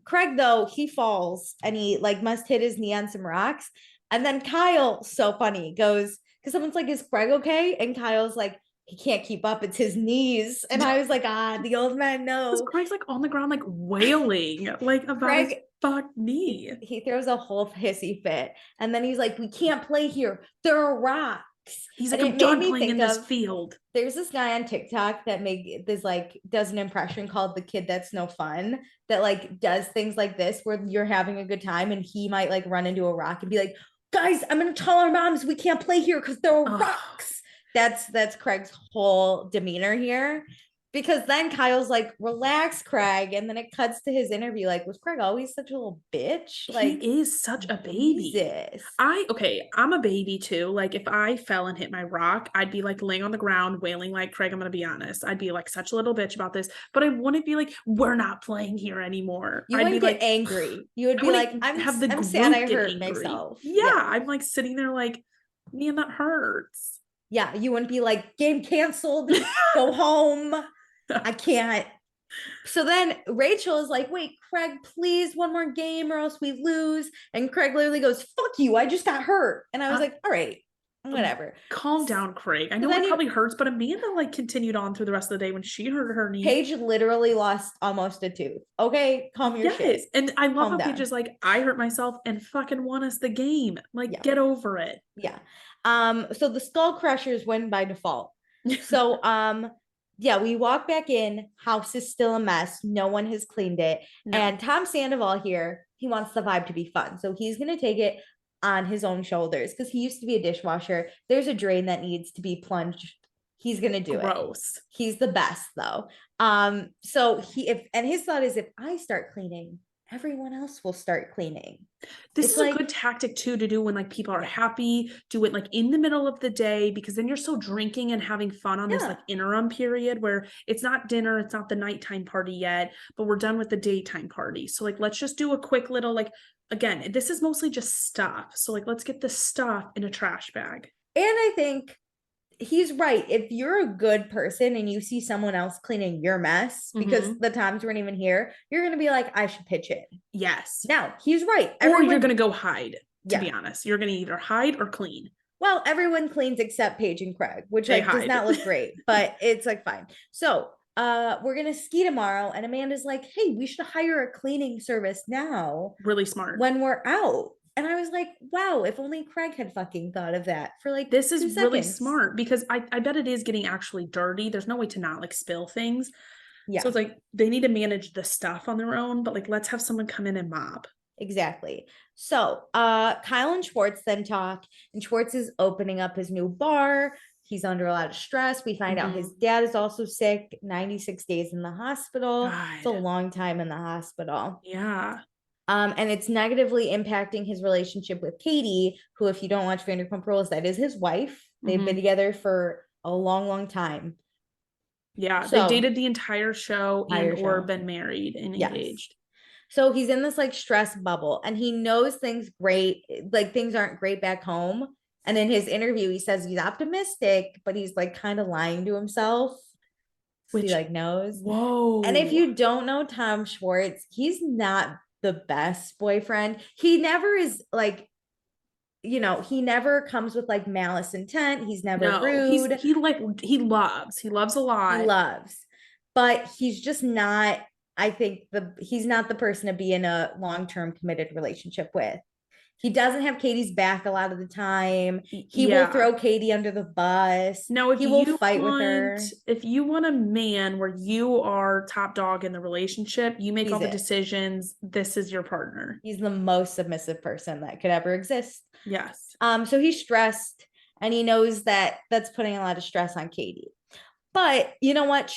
Speaker 1: Craig, though, he falls and he like must hit his knee on some rocks. And then Kyle, so funny, goes, because someone's like, "Is Craig okay?" And Kyle's like, "He can't keep up, it's his knees." And I was like, the old man knows.
Speaker 2: Craig's like on the ground, like wailing, like about his fucked knee.
Speaker 1: He throws a whole hissy fit. And then he's like, "We can't play here. There are rocks."
Speaker 2: He's like, "I'm done playing in this field."
Speaker 1: There's this guy on TikTok that does an impression called "The Kid That's No Fun," that like does things like this where you're having a good time and he might like run into a rock and be like, "Guys, I'm gonna tell our moms we can't play here because there are rocks." That's Craig's whole demeanor here. Because then Kyle's like, "Relax, Craig," and then it cuts to his interview. Like, was Craig always such a little bitch? Like,
Speaker 2: he is such a baby.
Speaker 1: Jesus.
Speaker 2: I'm a baby too. Like, if I fell and hit my rock, I'd be like laying on the ground wailing like, "Craig, I'm gonna be honest. I'd be like such a little bitch about this." But I wouldn't be like, "We're not playing here anymore."
Speaker 1: You wouldn't get angry. You would be like, I'm sad I hurt myself.
Speaker 2: Yeah, I'm like sitting there like, "Man, that hurts."
Speaker 1: Yeah, you wouldn't be like, "Game canceled. Go home. I can't." So then Rachel is like, wait, Craig, please, one more game or else we lose. And Craig literally goes, fuck you, I just got hurt. And I was like, all right, whatever.
Speaker 2: Calm down, Craig. I
Speaker 1: So
Speaker 2: know
Speaker 1: then
Speaker 2: it probably hurts, but Amanda like continued on through the rest of the day when she hurt her knee.
Speaker 1: Paige literally lost almost a tooth. Okay, calm your shit.
Speaker 2: And I love
Speaker 1: Calm
Speaker 2: how Paige
Speaker 1: down.
Speaker 2: is like, I hurt myself and fucking won us the game. Like,
Speaker 1: Yeah.
Speaker 2: get over it.
Speaker 1: Yeah. So the Skull Crushers win by default. So yeah, we walk back in, house is still a mess, no one has cleaned it.
Speaker 2: No.
Speaker 1: And Tom Sandoval here, he wants the vibe to be fun, so he's going to take it on his own shoulders because he used to be a dishwasher. There's a drain that needs to be plunged, he's going to do it.
Speaker 2: Gross.
Speaker 1: He's the best though. So his thought is, if I start cleaning, everyone else will start cleaning.
Speaker 2: This
Speaker 1: It's
Speaker 2: is a good tactic too to do when like people are happy. Do it like in the middle of the day, because then you're still drinking and having fun on this like interim period where it's not dinner, it's not the nighttime party yet, but we're done with the daytime party. So like, let's just do a quick little like, again, this is mostly just stuff. So like, let's get the stuff in a trash bag.
Speaker 1: And I think he's right. If you're a good person and you see someone else cleaning your mess because the Toms weren't even here, you're going to be like, I should pitch in.
Speaker 2: Yes.
Speaker 1: Now, he's right.
Speaker 2: Or you're going to go hide, to be honest. You're going to either hide or clean.
Speaker 1: Well, everyone cleans except Paige and Craig, which like does not look great, but it's like fine. So we're going to ski tomorrow. And Amanda's like, hey, we should hire a cleaning service now.
Speaker 2: Really smart.
Speaker 1: When we're out. And I was like, wow, if only Craig had fucking thought of that for like
Speaker 2: this is really smart, because I bet it is getting actually dirty. There's no way to not like spill things. Yeah. So it's like they need to manage the stuff on their own, but like let's have someone come in and mop.
Speaker 1: Exactly. So Kyle and Schwartz then talk, and Schwartz is opening up his new bar. He's under a lot of stress. We find out his dad is also sick, 96 days in the hospital. God. It's a long time in the hospital.
Speaker 2: Yeah.
Speaker 1: And it's negatively impacting his relationship with Katie, who, if you don't watch Vanderpump Rules, that is his wife. They've been together for a long, long time.
Speaker 2: Yeah, so, they dated the entire show or been married and engaged.
Speaker 1: So he's in this like stress bubble, and he knows things aren't great back home. And in his interview, he says he's optimistic, but he's like kind of lying to himself. Which he like knows.
Speaker 2: Whoa.
Speaker 1: And if you don't know Tom Schwartz, he's not the best boyfriend. He never is like, he never comes with like malice intent. He's never rude.
Speaker 2: He loves a lot.
Speaker 1: He loves, but he's just not, I think he's not the person to be in a long-term committed relationship with. He doesn't have Katie's back a lot of the time. He will throw Katie under the bus.
Speaker 2: No,
Speaker 1: he will fight with her.
Speaker 2: If you want a man where you are top dog in the relationship, you make all the decisions. This is your partner.
Speaker 1: He's the most submissive person that could ever exist.
Speaker 2: Yes.
Speaker 1: So he's stressed, and he knows that that's putting a lot of stress on Katie. But you know what?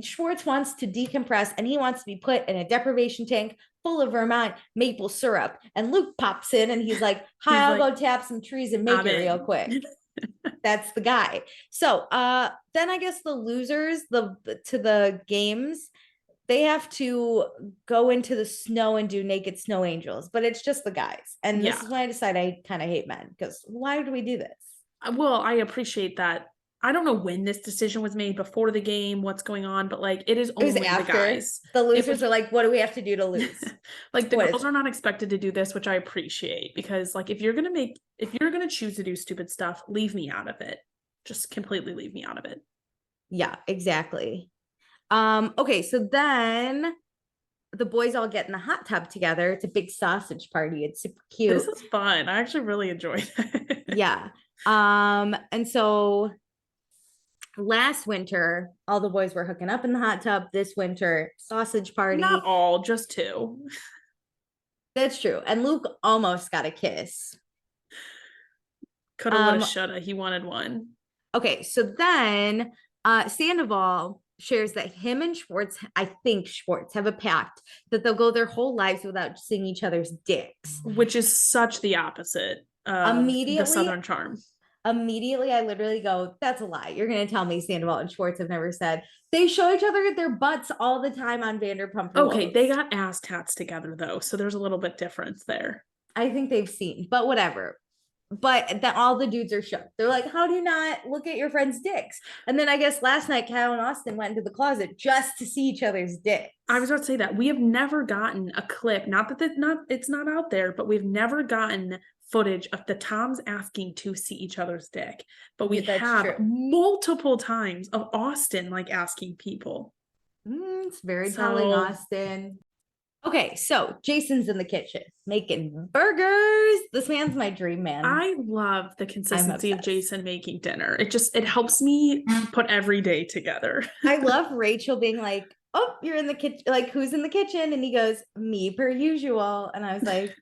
Speaker 1: Schwartz wants to decompress, and he wants to be put in a deprivation tank full of Vermont maple syrup. And Luke pops in, and he's like, hi, I'll go tap some trees and make it real quick. That's the guy. So then I guess the losers to the games, they have to go into the snow and do naked snow angels, but it's just the guys. And this is when I decide I kind of hate men, because why do we do this?
Speaker 2: Well, I appreciate that. I don't know when this decision was made, before the game, what's going on, but like it is only the guys.
Speaker 1: The losers are like, what do we have to do to lose?
Speaker 2: Like the girls are not expected to do this, which I appreciate, because like if you're gonna choose to do stupid stuff, leave me out of it. Just completely leave me out of it.
Speaker 1: Yeah, exactly. Okay, so then the boys all get in the hot tub together. It's a big sausage party. It's super cute.
Speaker 2: This is fun. I actually really enjoyed it.
Speaker 1: Yeah. And so last winter, all the boys were hooking up in the hot tub. This winter, sausage party.
Speaker 2: Not all, just 2.
Speaker 1: That's true. And Luke almost got a kiss.
Speaker 2: Coulda, woulda, shoulda. He wanted one.
Speaker 1: Okay, so then Sandoval shares that him and Schwartz, I think Schwartz, have a pact that they'll go their whole lives without seeing each other's dicks.
Speaker 2: Which is such the opposite of the Southern charm.
Speaker 1: Immediately, I literally go, that's a lie. You're going to tell me Sandoval and Schwartz have never said. They show each other their butts all the time on Vanderpump Rules.
Speaker 2: Okay, they got ass tats together, though, so there's a little bit difference there.
Speaker 1: I think they've seen, but whatever. but then all the dudes are shook. They're like, how do you not look at your friends' dicks? And then I guess last night, Kyle and Austin went into the closet just to see each other's dicks.
Speaker 2: I was about to say that we have never gotten a clip, not that it's not out there, but we've never gotten footage of the Toms asking to see each other's dick. But we have multiple times of Austin like asking people.
Speaker 1: It's very telling, Austin. Okay, so Jason's in the kitchen making burgers. This man's my dream man.
Speaker 2: I love the consistency of Jason making dinner. It helps me put every day together.
Speaker 1: I love Rachel being like, oh, you're in the kitchen. Like, who's in the kitchen? And he goes, me per usual. And I was like,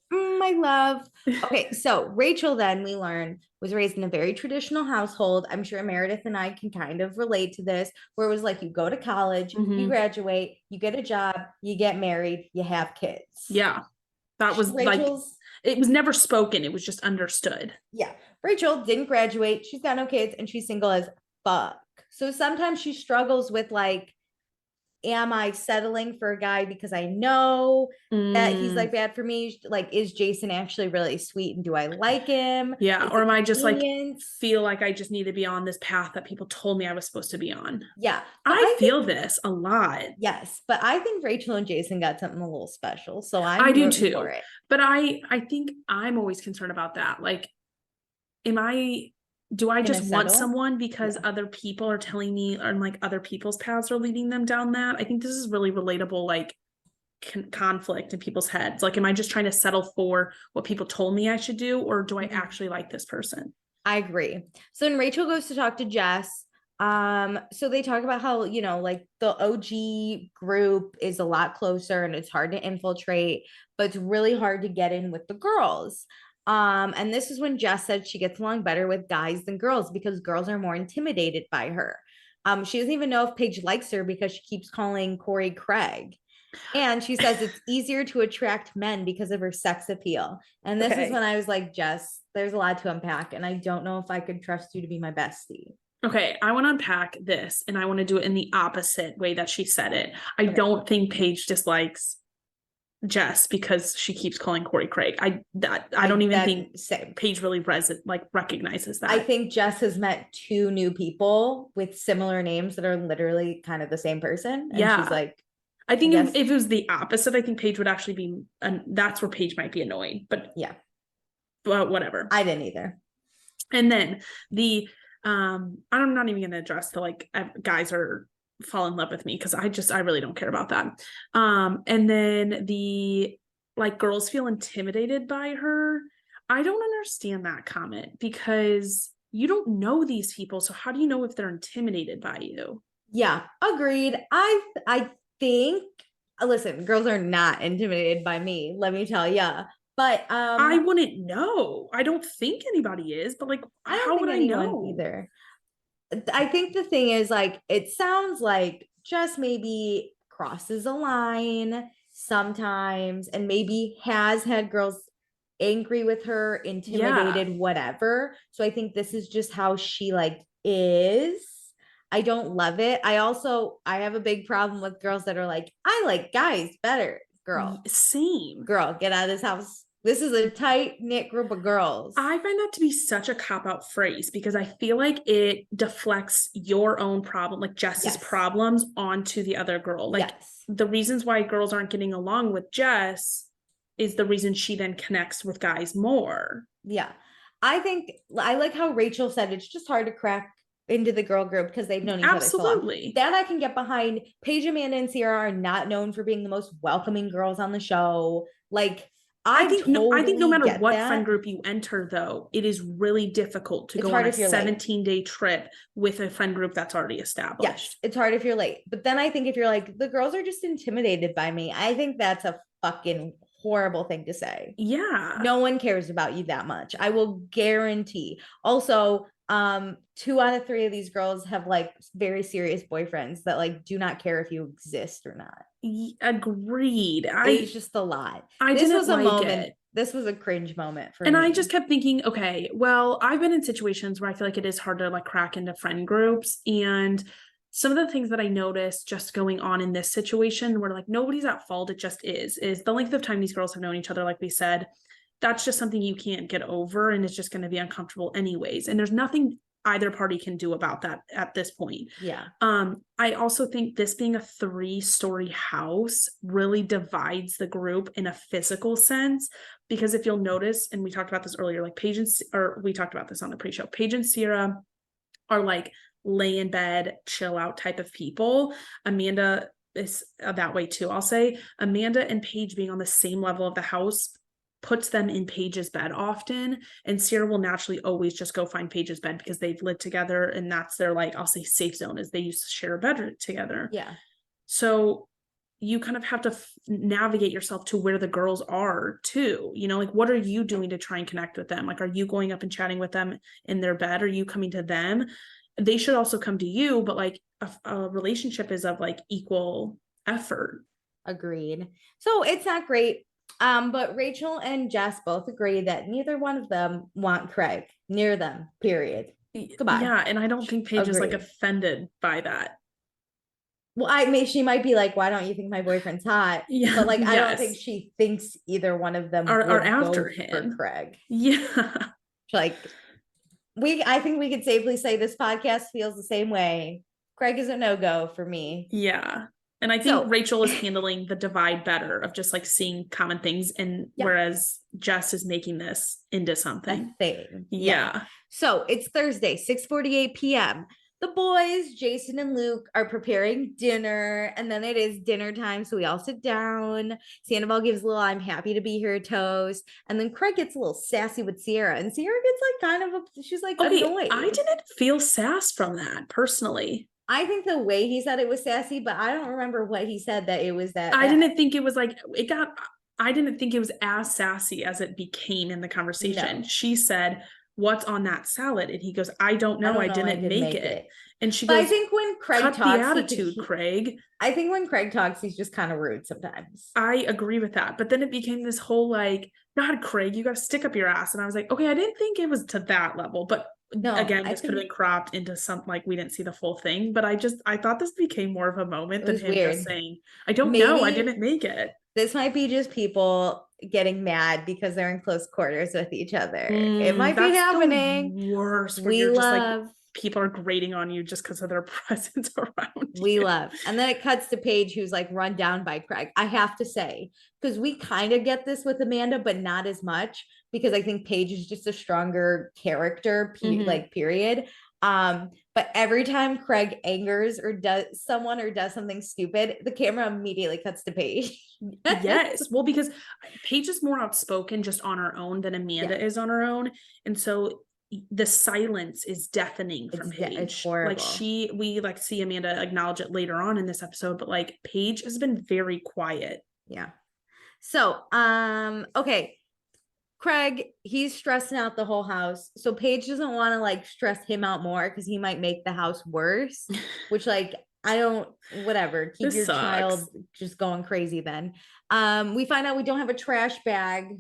Speaker 1: my love. Okay, so Rachel then, we learn, was raised in a very traditional household. I'm sure Meredith and I can kind of relate to this, where it was like, you go to college, you graduate, you get a job, you get married, you have kids.
Speaker 2: Yeah. That was Rachel's, like, it was never spoken. It was just understood.
Speaker 1: Yeah. Rachel didn't graduate. She's got no kids and she's single as fuck. So sometimes she struggles with like, am I settling for a guy because I know that he's like bad for me? Like, is Jason actually really sweet and do I like him?
Speaker 2: Yeah. Or am I just like, feel like I just need to be on this path that people told me I was supposed to be on?
Speaker 1: Yeah.
Speaker 2: I feel this a lot.
Speaker 1: Yes. But I think Rachel and Jason got something a little special. So
Speaker 2: I do too. For it. But I think I'm always concerned about that. Like, do I just want someone because other people are telling me, or like other people's paths are leading them down that? I think this is really relatable, like conflict in people's heads. Like, am I just trying to settle for what people told me I should do? Or do I actually like this person?
Speaker 1: I agree. So when Rachel goes to talk to Jess, so they talk about how, you know, like the OG group is a lot closer and it's hard to infiltrate, but it's really hard to get in with the girls. And this is when Jess said she gets along better with guys than girls because girls are more intimidated by her. She doesn't even know if Paige likes her because she keeps calling Corey Craig. And she says it's easier to attract men because of her sex appeal. And this is when I was like, Jess, there's a lot to unpack. And I don't know if I could trust you to be my bestie.
Speaker 2: Okay, I want to unpack this and I want to do it in the opposite way that she said it. I don't think Paige dislikes Jess because she keeps calling Corey Craig. I don't even think Paige really recognizes that.
Speaker 1: I think Jess has met two new people with similar names that are literally kind of the same person. And she's like,
Speaker 2: I think if it was the opposite, I think Paige would actually be, that's where Paige might be annoyed. But yeah, but whatever.
Speaker 1: I didn't either.
Speaker 2: And then I'm not even going to address the like guys are fall in love with me because I really don't care about that. And then the like girls feel intimidated by her. I don't understand that comment because you don't know these people. So how do you know if they're intimidated by you?
Speaker 1: Yeah, agreed. I think, listen, girls are not intimidated by me, let me tell ya. But
Speaker 2: I wouldn't know. I don't think anybody is, but like, how would I know
Speaker 1: either? I think the thing is, like, it sounds like just maybe crosses a line sometimes and maybe has had girls angry with her, intimidated, whatever. So I think this is just how she like is. I don't love it. I have a big problem with girls that are like, I like guys better. Girl,
Speaker 2: same.
Speaker 1: Girl, get out of this house. This is a tight-knit group of girls.
Speaker 2: I find that to be such a cop-out phrase because I feel like it deflects your own problem, like Jess's problems onto the other girl. Like the reasons why girls aren't getting along with Jess is the reason she then connects with guys more.
Speaker 1: Yeah. I like how Rachel said it's just hard to crack into the girl group because they've known each other so long. That I can get behind. Paige, Amanda, and Sierra are not known for being the most welcoming girls on the show. Like, I think no matter what friend
Speaker 2: group you enter, though, it is really difficult to go on a 17-day trip with a friend group that's already established.
Speaker 1: Yes, it's hard if you're late. But then I think if you're like, the girls are just intimidated by me, I think that's a fucking horrible thing to say.
Speaker 2: Yeah.
Speaker 1: No one cares about you that much. I will guarantee. Also, 2 out of 3 of these girls have like very serious boyfriends that like do not care if you exist or not.
Speaker 2: Agreed.
Speaker 1: It's just a lot. This was a moment. This was a cringe moment for me.
Speaker 2: And I just kept thinking, okay, well, I've been in situations where I feel like it is hard to like crack into friend groups. And some of the things that I noticed just going on in this situation where like nobody's at fault, it just is the length of time these girls have known each other, like we said. that's just something you can't get over, and it's just going to be uncomfortable anyways. And there's nothing either party can do about that at this point.
Speaker 1: Yeah.
Speaker 2: I also think this being a 3-story house really divides the group in a physical sense, because if you'll notice, and we talked about this earlier, like we talked about this on the pre-show, Paige and Sierra are like lay in bed, chill out type of people. Amanda is that way too. I'll say Amanda and Paige being on the same level of the house puts them in Paige's bed often, and Sierra will naturally always just go find Paige's bed because they've lived together, and that's their, like, I'll say safe zone, is they used to share a bed together.
Speaker 1: Yeah.
Speaker 2: So you kind of have to navigate yourself to where the girls are too, you know, like, what are you doing to try and connect with them? Like, are you going up and chatting with them in their bed? Are you coming to them? They should also come to you, but like a relationship is of like equal effort.
Speaker 1: Agreed. So it's not great. But Rachel and Jess both agree that neither one of them want Craig near them, period. Goodbye.
Speaker 2: Yeah, and I don't think Paige is like
Speaker 1: Agreed.
Speaker 2: offended by that.
Speaker 1: Well, she might be like, why don't you think my boyfriend's hot?
Speaker 2: Yeah,
Speaker 1: But like, I don't
Speaker 2: yes.
Speaker 1: think she thinks either one of them
Speaker 2: Are
Speaker 1: would
Speaker 2: after
Speaker 1: go
Speaker 2: him.
Speaker 1: for Craig.
Speaker 2: Yeah.
Speaker 1: Like, I think we could safely say this podcast feels the same way. Craig is a no-go for me.
Speaker 2: Yeah. And I think Rachel is handling the divide better of just like seeing common things, and whereas Jess is making this into something.
Speaker 1: A thing.
Speaker 2: Yeah.
Speaker 1: So it's Thursday, 6:48 p.m. The boys, Jason and Luke, are preparing dinner, and then it is dinner time. So we all sit down. Sandoval gives a little "I'm happy to be here" toast. And then Craig gets a little sassy with Sierra, and Sierra gets like kind of she's like annoyed.
Speaker 2: I didn't feel sass from that personally.
Speaker 1: I think the way he said it was sassy, but I don't remember what he said that it was that.
Speaker 2: I didn't think it was like I didn't think it was as sassy as it became in the conversation. No. She said, "What's on that salad?" And he goes, "I don't know. I didn't make it." And she goes,
Speaker 1: I think when Craig
Speaker 2: cut
Speaker 1: talks,
Speaker 2: the attitude, Craig.
Speaker 1: I think when Craig talks, he's just kind of rude sometimes.
Speaker 2: I agree with that. But then it became this whole like, God, Craig, you got to stick up your ass. And I was like, okay, I didn't think it was to that level. But no, again, this could have been cropped into something like we didn't see the full thing. But I thought this became more of a moment than him just saying, I don't know, I didn't make it.
Speaker 1: This might be just people getting mad because they're in close quarters with each other. It might be happening.
Speaker 2: The worst. We love. Just like, people are grating on you just because of their presence around you.
Speaker 1: Love. And then it cuts to Paige, who's like run down by Craig. I have to say, because we kind of get this with Amanda, but not as much, because I think Paige is just a stronger character, like period. But every time Craig angers or does something stupid, the camera immediately cuts to Paige.
Speaker 2: Yes. Well, because Paige is more outspoken just on her own than Amanda is on her own. And so the silence is deafening from Paige. It's horrible. Like we like see Amanda acknowledge it later on in this episode, but like Paige has been very quiet.
Speaker 1: Yeah. So, okay. Craig, he's stressing out the whole house. So Paige doesn't want to like stress him out more because he might make the house worse, which like, whatever. Keep your child just going crazy then. We find out we don't have a trash bag.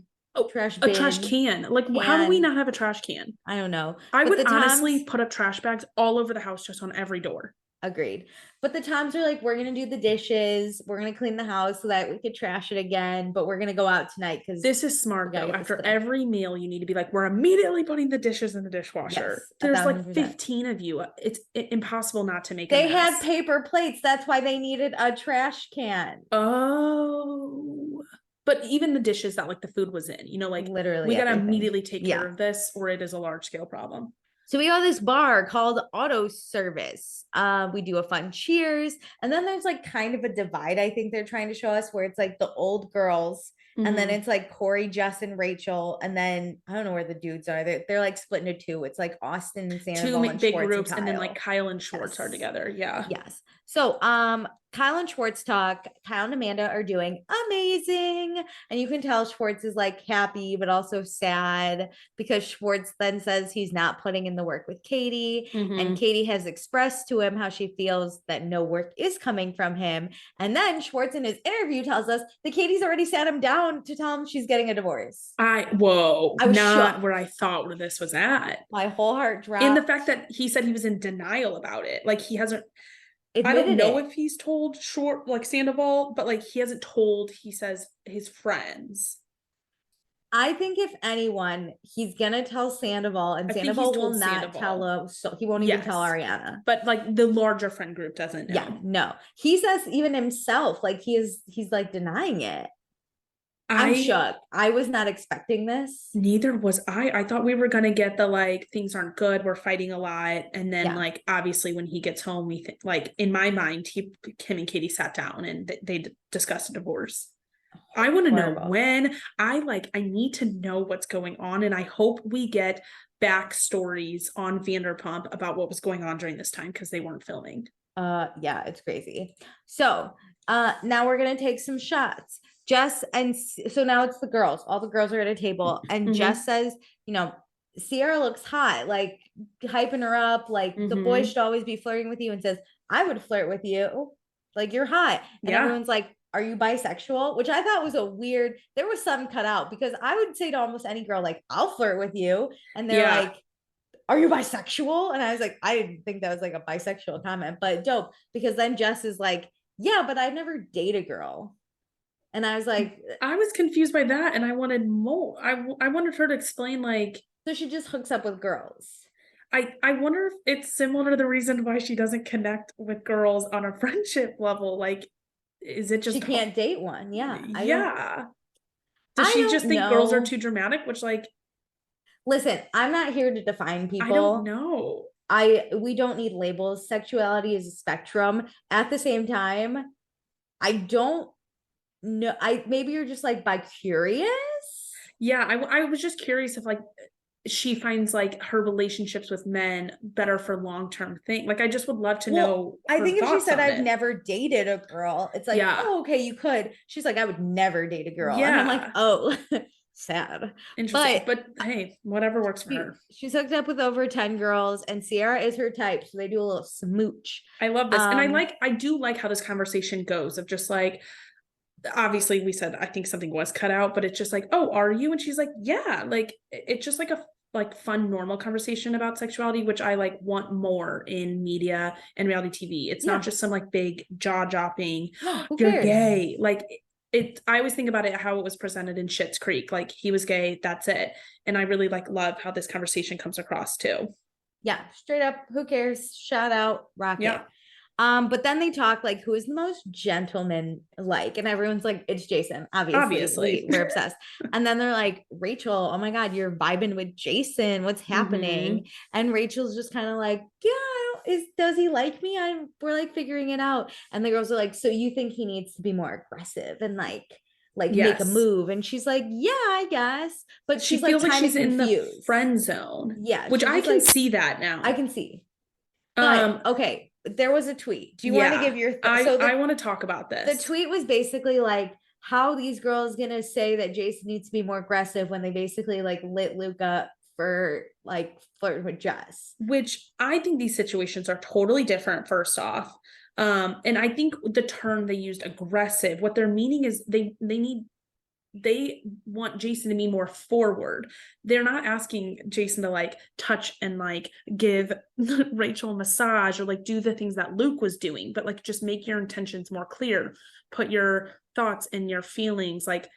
Speaker 2: Trash can. Like, how do we not have a trash can?
Speaker 1: I don't know.
Speaker 2: I would honestly put up trash bags all over the house, just on every door.
Speaker 1: Agreed. But the Toms are like, we're going to do the dishes. We're going to clean the house so that we could trash it again. But we're going to go out tonight because
Speaker 2: this is smart though. After every meal, you need to be like, we're immediately putting the dishes in the dishwasher. Yes, there's like 15 of you. It's impossible not to make.
Speaker 1: They had paper plates. That's why they needed a trash can.
Speaker 2: Oh. But even the dishes that like the food was in, you know, like literally we got to immediately take care of this, or it is a large scale problem.
Speaker 1: So we go to this bar called Auto Service. We do a fun cheers. And then there's like kind of a divide, I think they're trying to show us, where it's like the old girls. Mm-hmm. And then it's like Corey, Jess, and Rachel. And then I don't know where the dudes are. They're like split into two. It's like Austin and Sandoval and
Speaker 2: big
Speaker 1: Schwartz
Speaker 2: groups. And then like Kyle and Schwartz are together. Yeah.
Speaker 1: Yes. So Kyle and Schwartz talk. Kyle and Amanda are doing amazing. And you can tell Schwartz is like happy, but also sad, because Schwartz then says he's not putting in the work with Katie. Mm-hmm. And Katie has expressed to him how she feels that no work is coming from him. And then Schwartz in his interview tells us that Katie's already sat him down to tell him she's getting a divorce.
Speaker 2: I was not shocked. Where I thought where this was at.
Speaker 1: My whole heart dropped.
Speaker 2: And the fact that he said he was in denial about it. Like he hasn't. I don't know if he's told Sandoval, but like he hasn't told, he says, his friends.
Speaker 1: I think if anyone, he's gonna tell Sandoval, and
Speaker 2: I think he's
Speaker 1: Sandoval will
Speaker 2: told
Speaker 1: not tell
Speaker 2: Sandoval.
Speaker 1: him, so he won't even tell
Speaker 2: Yes.
Speaker 1: Ariana.
Speaker 2: But like the larger friend group doesn't know.
Speaker 1: Yeah, no. He says even himself, like he's like denying it. I'm shook. I was not expecting this.
Speaker 2: Neither was I. I thought we were gonna get the like things aren't good, we're fighting a lot, and then
Speaker 1: Yeah.
Speaker 2: like obviously when he gets home, we think like in my mind, him and Katie sat down and they discussed a divorce. I want to know when. I need to know what's going on, and I hope we get backstories on Vanderpump about what was going on during this time because they weren't filming.
Speaker 1: Yeah, it's crazy. So now we're gonna take some shots. Jess and so now it's the girls. All the girls are at a table, and Jess says, you know, Sierra looks hot, like hyping her up, like the boy should always be flirting with you, and says, I would flirt with you, like you're hot. And everyone's like, are you bisexual? Which I thought was a weird, there was some cut out, because I would say to almost any girl, like, I'll flirt with you. And they're like, are you bisexual? And I was like, I didn't think that was like a bisexual comment, but dope, because then Jess is like, yeah, but I've never dated a girl. And I was like,
Speaker 2: I was confused by that, and I wanted more. I wanted her to explain, like,
Speaker 1: so she just hooks up with girls.
Speaker 2: I wonder if it's similar to the reason why she doesn't connect with girls on a friendship level. Like, is it just
Speaker 1: she can't date one? Yeah.
Speaker 2: Yeah. Does she just think girls are too dramatic? Which, like,
Speaker 1: listen, I'm not here to define people.
Speaker 2: I don't know.
Speaker 1: We don't need labels. Sexuality is a spectrum. At the same time, I don't know. Maybe you're just like by curious.
Speaker 2: Yeah, I was just curious if like she finds like her relationships with men better for long-term thing. Like I just would love to know.
Speaker 1: I think if she said I've never dated a girl, it's like, oh, okay, you could. She's like, I would never date a girl. Yeah. And I'm like, oh, sad.
Speaker 2: Interesting. But hey, whatever works for her.
Speaker 1: She's hooked up with over 10 girls, and Sierra is her type. So they do a little smooch.
Speaker 2: I love this. And I do like how this conversation goes of just like, obviously we said I think something was cut out, but it's just like, oh, are you? And she's like, yeah. Like it's just like a fun normal conversation about sexuality, which I like want more in media and reality TV. It's not just some like big jaw dropping, you're gay. Like I always think about it how it was presented in Schitt's Creek, like he was gay, that's it. And I really love how this conversation comes across too. Yeah, straight up, who cares? Shout out, rocket. Yeah.
Speaker 1: But then they talk like, who is the most gentleman like? And everyone's like, it's Jason. Obviously. We're obsessed. And then they're like, Rachel, oh my God, you're vibing with Jason. What's happening? And Rachel's just kind of like, yeah, does he like me? We're like figuring it out. And the girls are like, so you think he needs to be more aggressive and like make a move? And she's like, yeah, I guess. But she feels like she's in the friend zone. Yeah. Which I can see that now. I can see. But okay. There was a tweet. Do you want to give your I want to talk about this. The tweet was basically like, how these girls gonna say that Jason needs to be more aggressive when they basically like lit Luke up for like flirting with Jess. Which I think these situations are totally different, first off. And I think the term they used, aggressive, what they're meaning is they want Jason to be more forward. They're not asking Jason to like touch and like give Rachel a massage or like do the things that Luke was doing, but like just make your intentions more clear, put your thoughts and your feelings like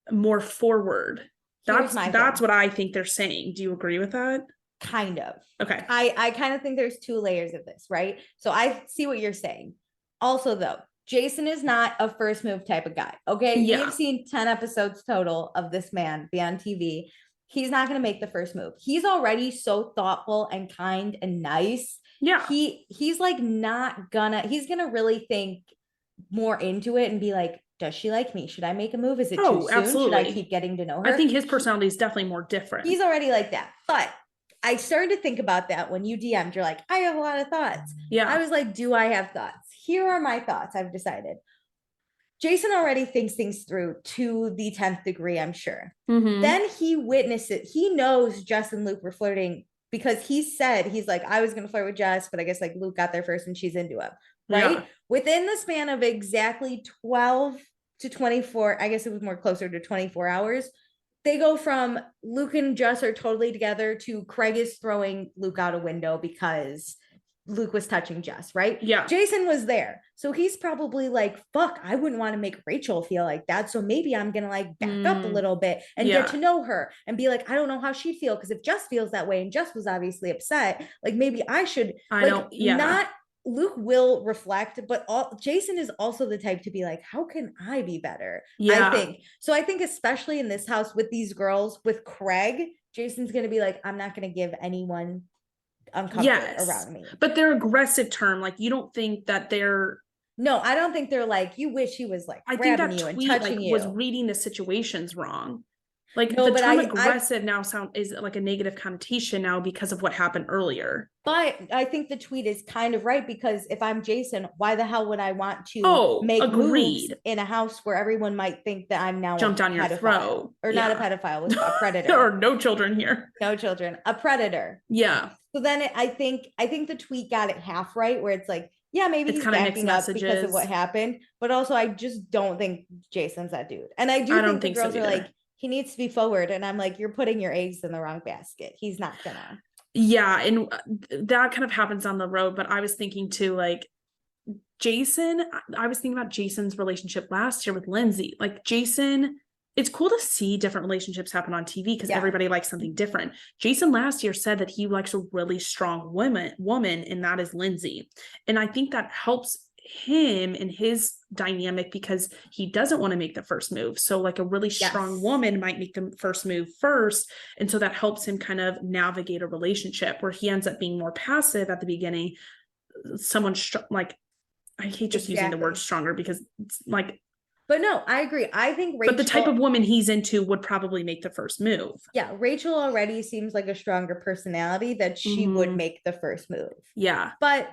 Speaker 1: more forward. That's what I think they're saying. Do you agree with that? Kind of. Okay. I kind of think there's two layers of this, right? So I see what you're saying. Also though, Jason is not a first move type of guy. Okay. Yeah. We've seen 10 episodes total of this man be on TV. He's not going to make the first move. He's already so thoughtful and kind and nice. Yeah. He's like he's going to really think more into it and be like, does she like me? Should I make a move? Is it too soon? Absolutely. Should I keep getting to know her? I think his personality is definitely more different. He's already like that. But I started to think about that when you DM'd. You're like, I have a lot of thoughts. Yeah. I was like, do I have thoughts? Here are my thoughts. I've decided. Jason already thinks things through to the 10th degree, I'm sure. Then he witnesses, he knows Jess and Luke were flirting because he said, he's like, I was going to flirt with Jess, but I guess like Luke got there first and she's into him. Right. Yeah. Within the span of exactly 12 to 24, I guess it was more closer to 24 hours. They go from Luke and Jess are totally together to Craig is throwing Luke out a window because Luke was touching Jess, right?
Speaker 2: Yeah.
Speaker 1: Jason was there. So he's probably like, fuck, I wouldn't want to make Rachel feel like that. So maybe I'm going to like back up a little bit and get to know her and be like, I don't know how she'd feel. Because if Jess feels that way and Jess was obviously upset, like maybe I should not. Luke will reflect, but Jason is also the type to be like, how can I be better? I think. So I think especially in this house with these girls, with Craig, Jason's going to be like, I'm not going to give anyone uncomfort around me.
Speaker 2: But they're aggressive term. Like, you don't think that they're...
Speaker 1: No, I don't think they're like, you wish he was like grabbing you and touching you.
Speaker 2: Was reading the situations wrong. Like, no, the term aggressive now is like a negative connotation now because of what happened earlier.
Speaker 1: But I think the tweet is kind of right, because if I'm Jason, why the hell would I want to make moves in a house where everyone might think that I'm now
Speaker 2: jumped on your throat,
Speaker 1: or not a pedophile, a predator.
Speaker 2: There are no children here.
Speaker 1: No children, a predator.
Speaker 2: Yeah.
Speaker 1: So then I think the tweet got it half right, where it's like, yeah, maybe he's backing up because of what happened, but also I just don't think Jason's that dude. And I think the girls are like, he needs to be forward. And I'm like, you're putting your eggs in the wrong basket. He's not gonna.
Speaker 2: Yeah. And that kind of happens on the road. But I was thinking too, like, I was thinking about Jason's relationship last year with Lindsay. Like, Jason, it's cool to see different relationships happen on TV because everybody likes something different. Jason last year said that he likes a really strong woman, and that is Lindsay. And I think that helps him in his dynamic because he doesn't want to make the first move. So like a really strong woman might make the first move first. And so that helps him kind of navigate a relationship where he ends up being more passive at the beginning. Someone like, I hate just using the word stronger because it's like,
Speaker 1: but no, I agree. I think Rachel,
Speaker 2: but the type of woman he's into would probably make the first move.
Speaker 1: Yeah. Rachel already seems like a stronger personality that she would make the first move.
Speaker 2: Yeah.
Speaker 1: But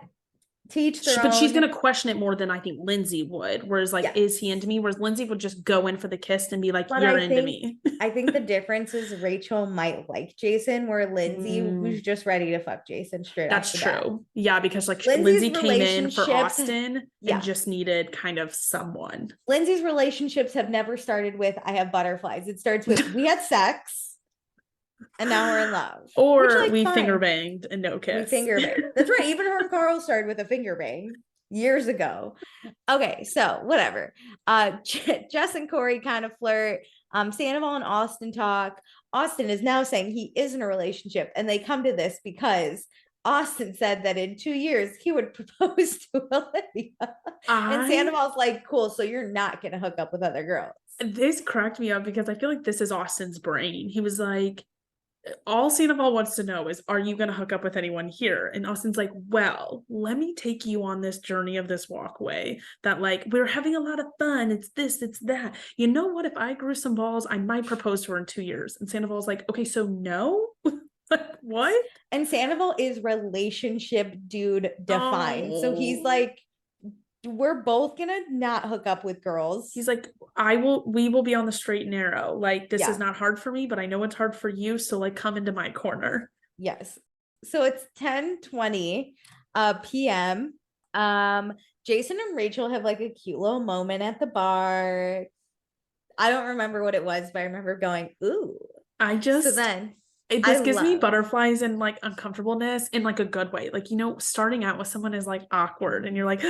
Speaker 1: teach their
Speaker 2: but she's going to question it more than I think Lindsay would. Whereas like, is he into me? Whereas Lindsay would just go in for the kiss and be like, you're into me.
Speaker 1: I think the difference is Rachel might like Jason, where Lindsay was just ready to fuck Jason straight
Speaker 2: That's
Speaker 1: off.
Speaker 2: That's true. Yeah, because like Lindsay came in for Austin and just needed kind of someone.
Speaker 1: Lindsay's relationships have never started with, I have butterflies. It starts with, we had sex. And now we're in love.
Speaker 2: Or which, like, we finger banged and no kiss.
Speaker 1: We finger banged. That's right. Even her and Carl started with a finger bang years ago. Okay, so whatever. Jess and Corey kind of flirt. Sandoval and Austin talk. Austin is now saying he is in a relationship, and they come to this because Austin said that in 2 years he would propose to Olivia. And Sandoval's like, cool, so you're not gonna hook up with other girls.
Speaker 2: This cracked me up because I feel like this is Austin's brain. He was like, all Sandoval wants to know is, are you going to hook up with anyone here? And Austin's like, well, let me take you on this journey of this walkway that like, we're having a lot of fun. It's this, it's that. You know what? If I grew some balls, I might propose to her in 2 years. And Sandoval's like, okay, so no? Like, what?
Speaker 1: And Sandoval is relationship dude defined. So he's like, we're both gonna not hook up with girls.
Speaker 2: He's like, we will be on the straight and narrow. Like, this is not hard for me, but I know it's hard for you. So like, come into my corner.
Speaker 1: Yes. So it's 10:20 p.m. Jason and Rachel have like a cute little moment at the bar. I don't remember what it was, but I remember going, ooh. So then
Speaker 2: this gives me butterflies and like uncomfortableness in like a good way. Like, you know, starting out with someone is like awkward and you're like,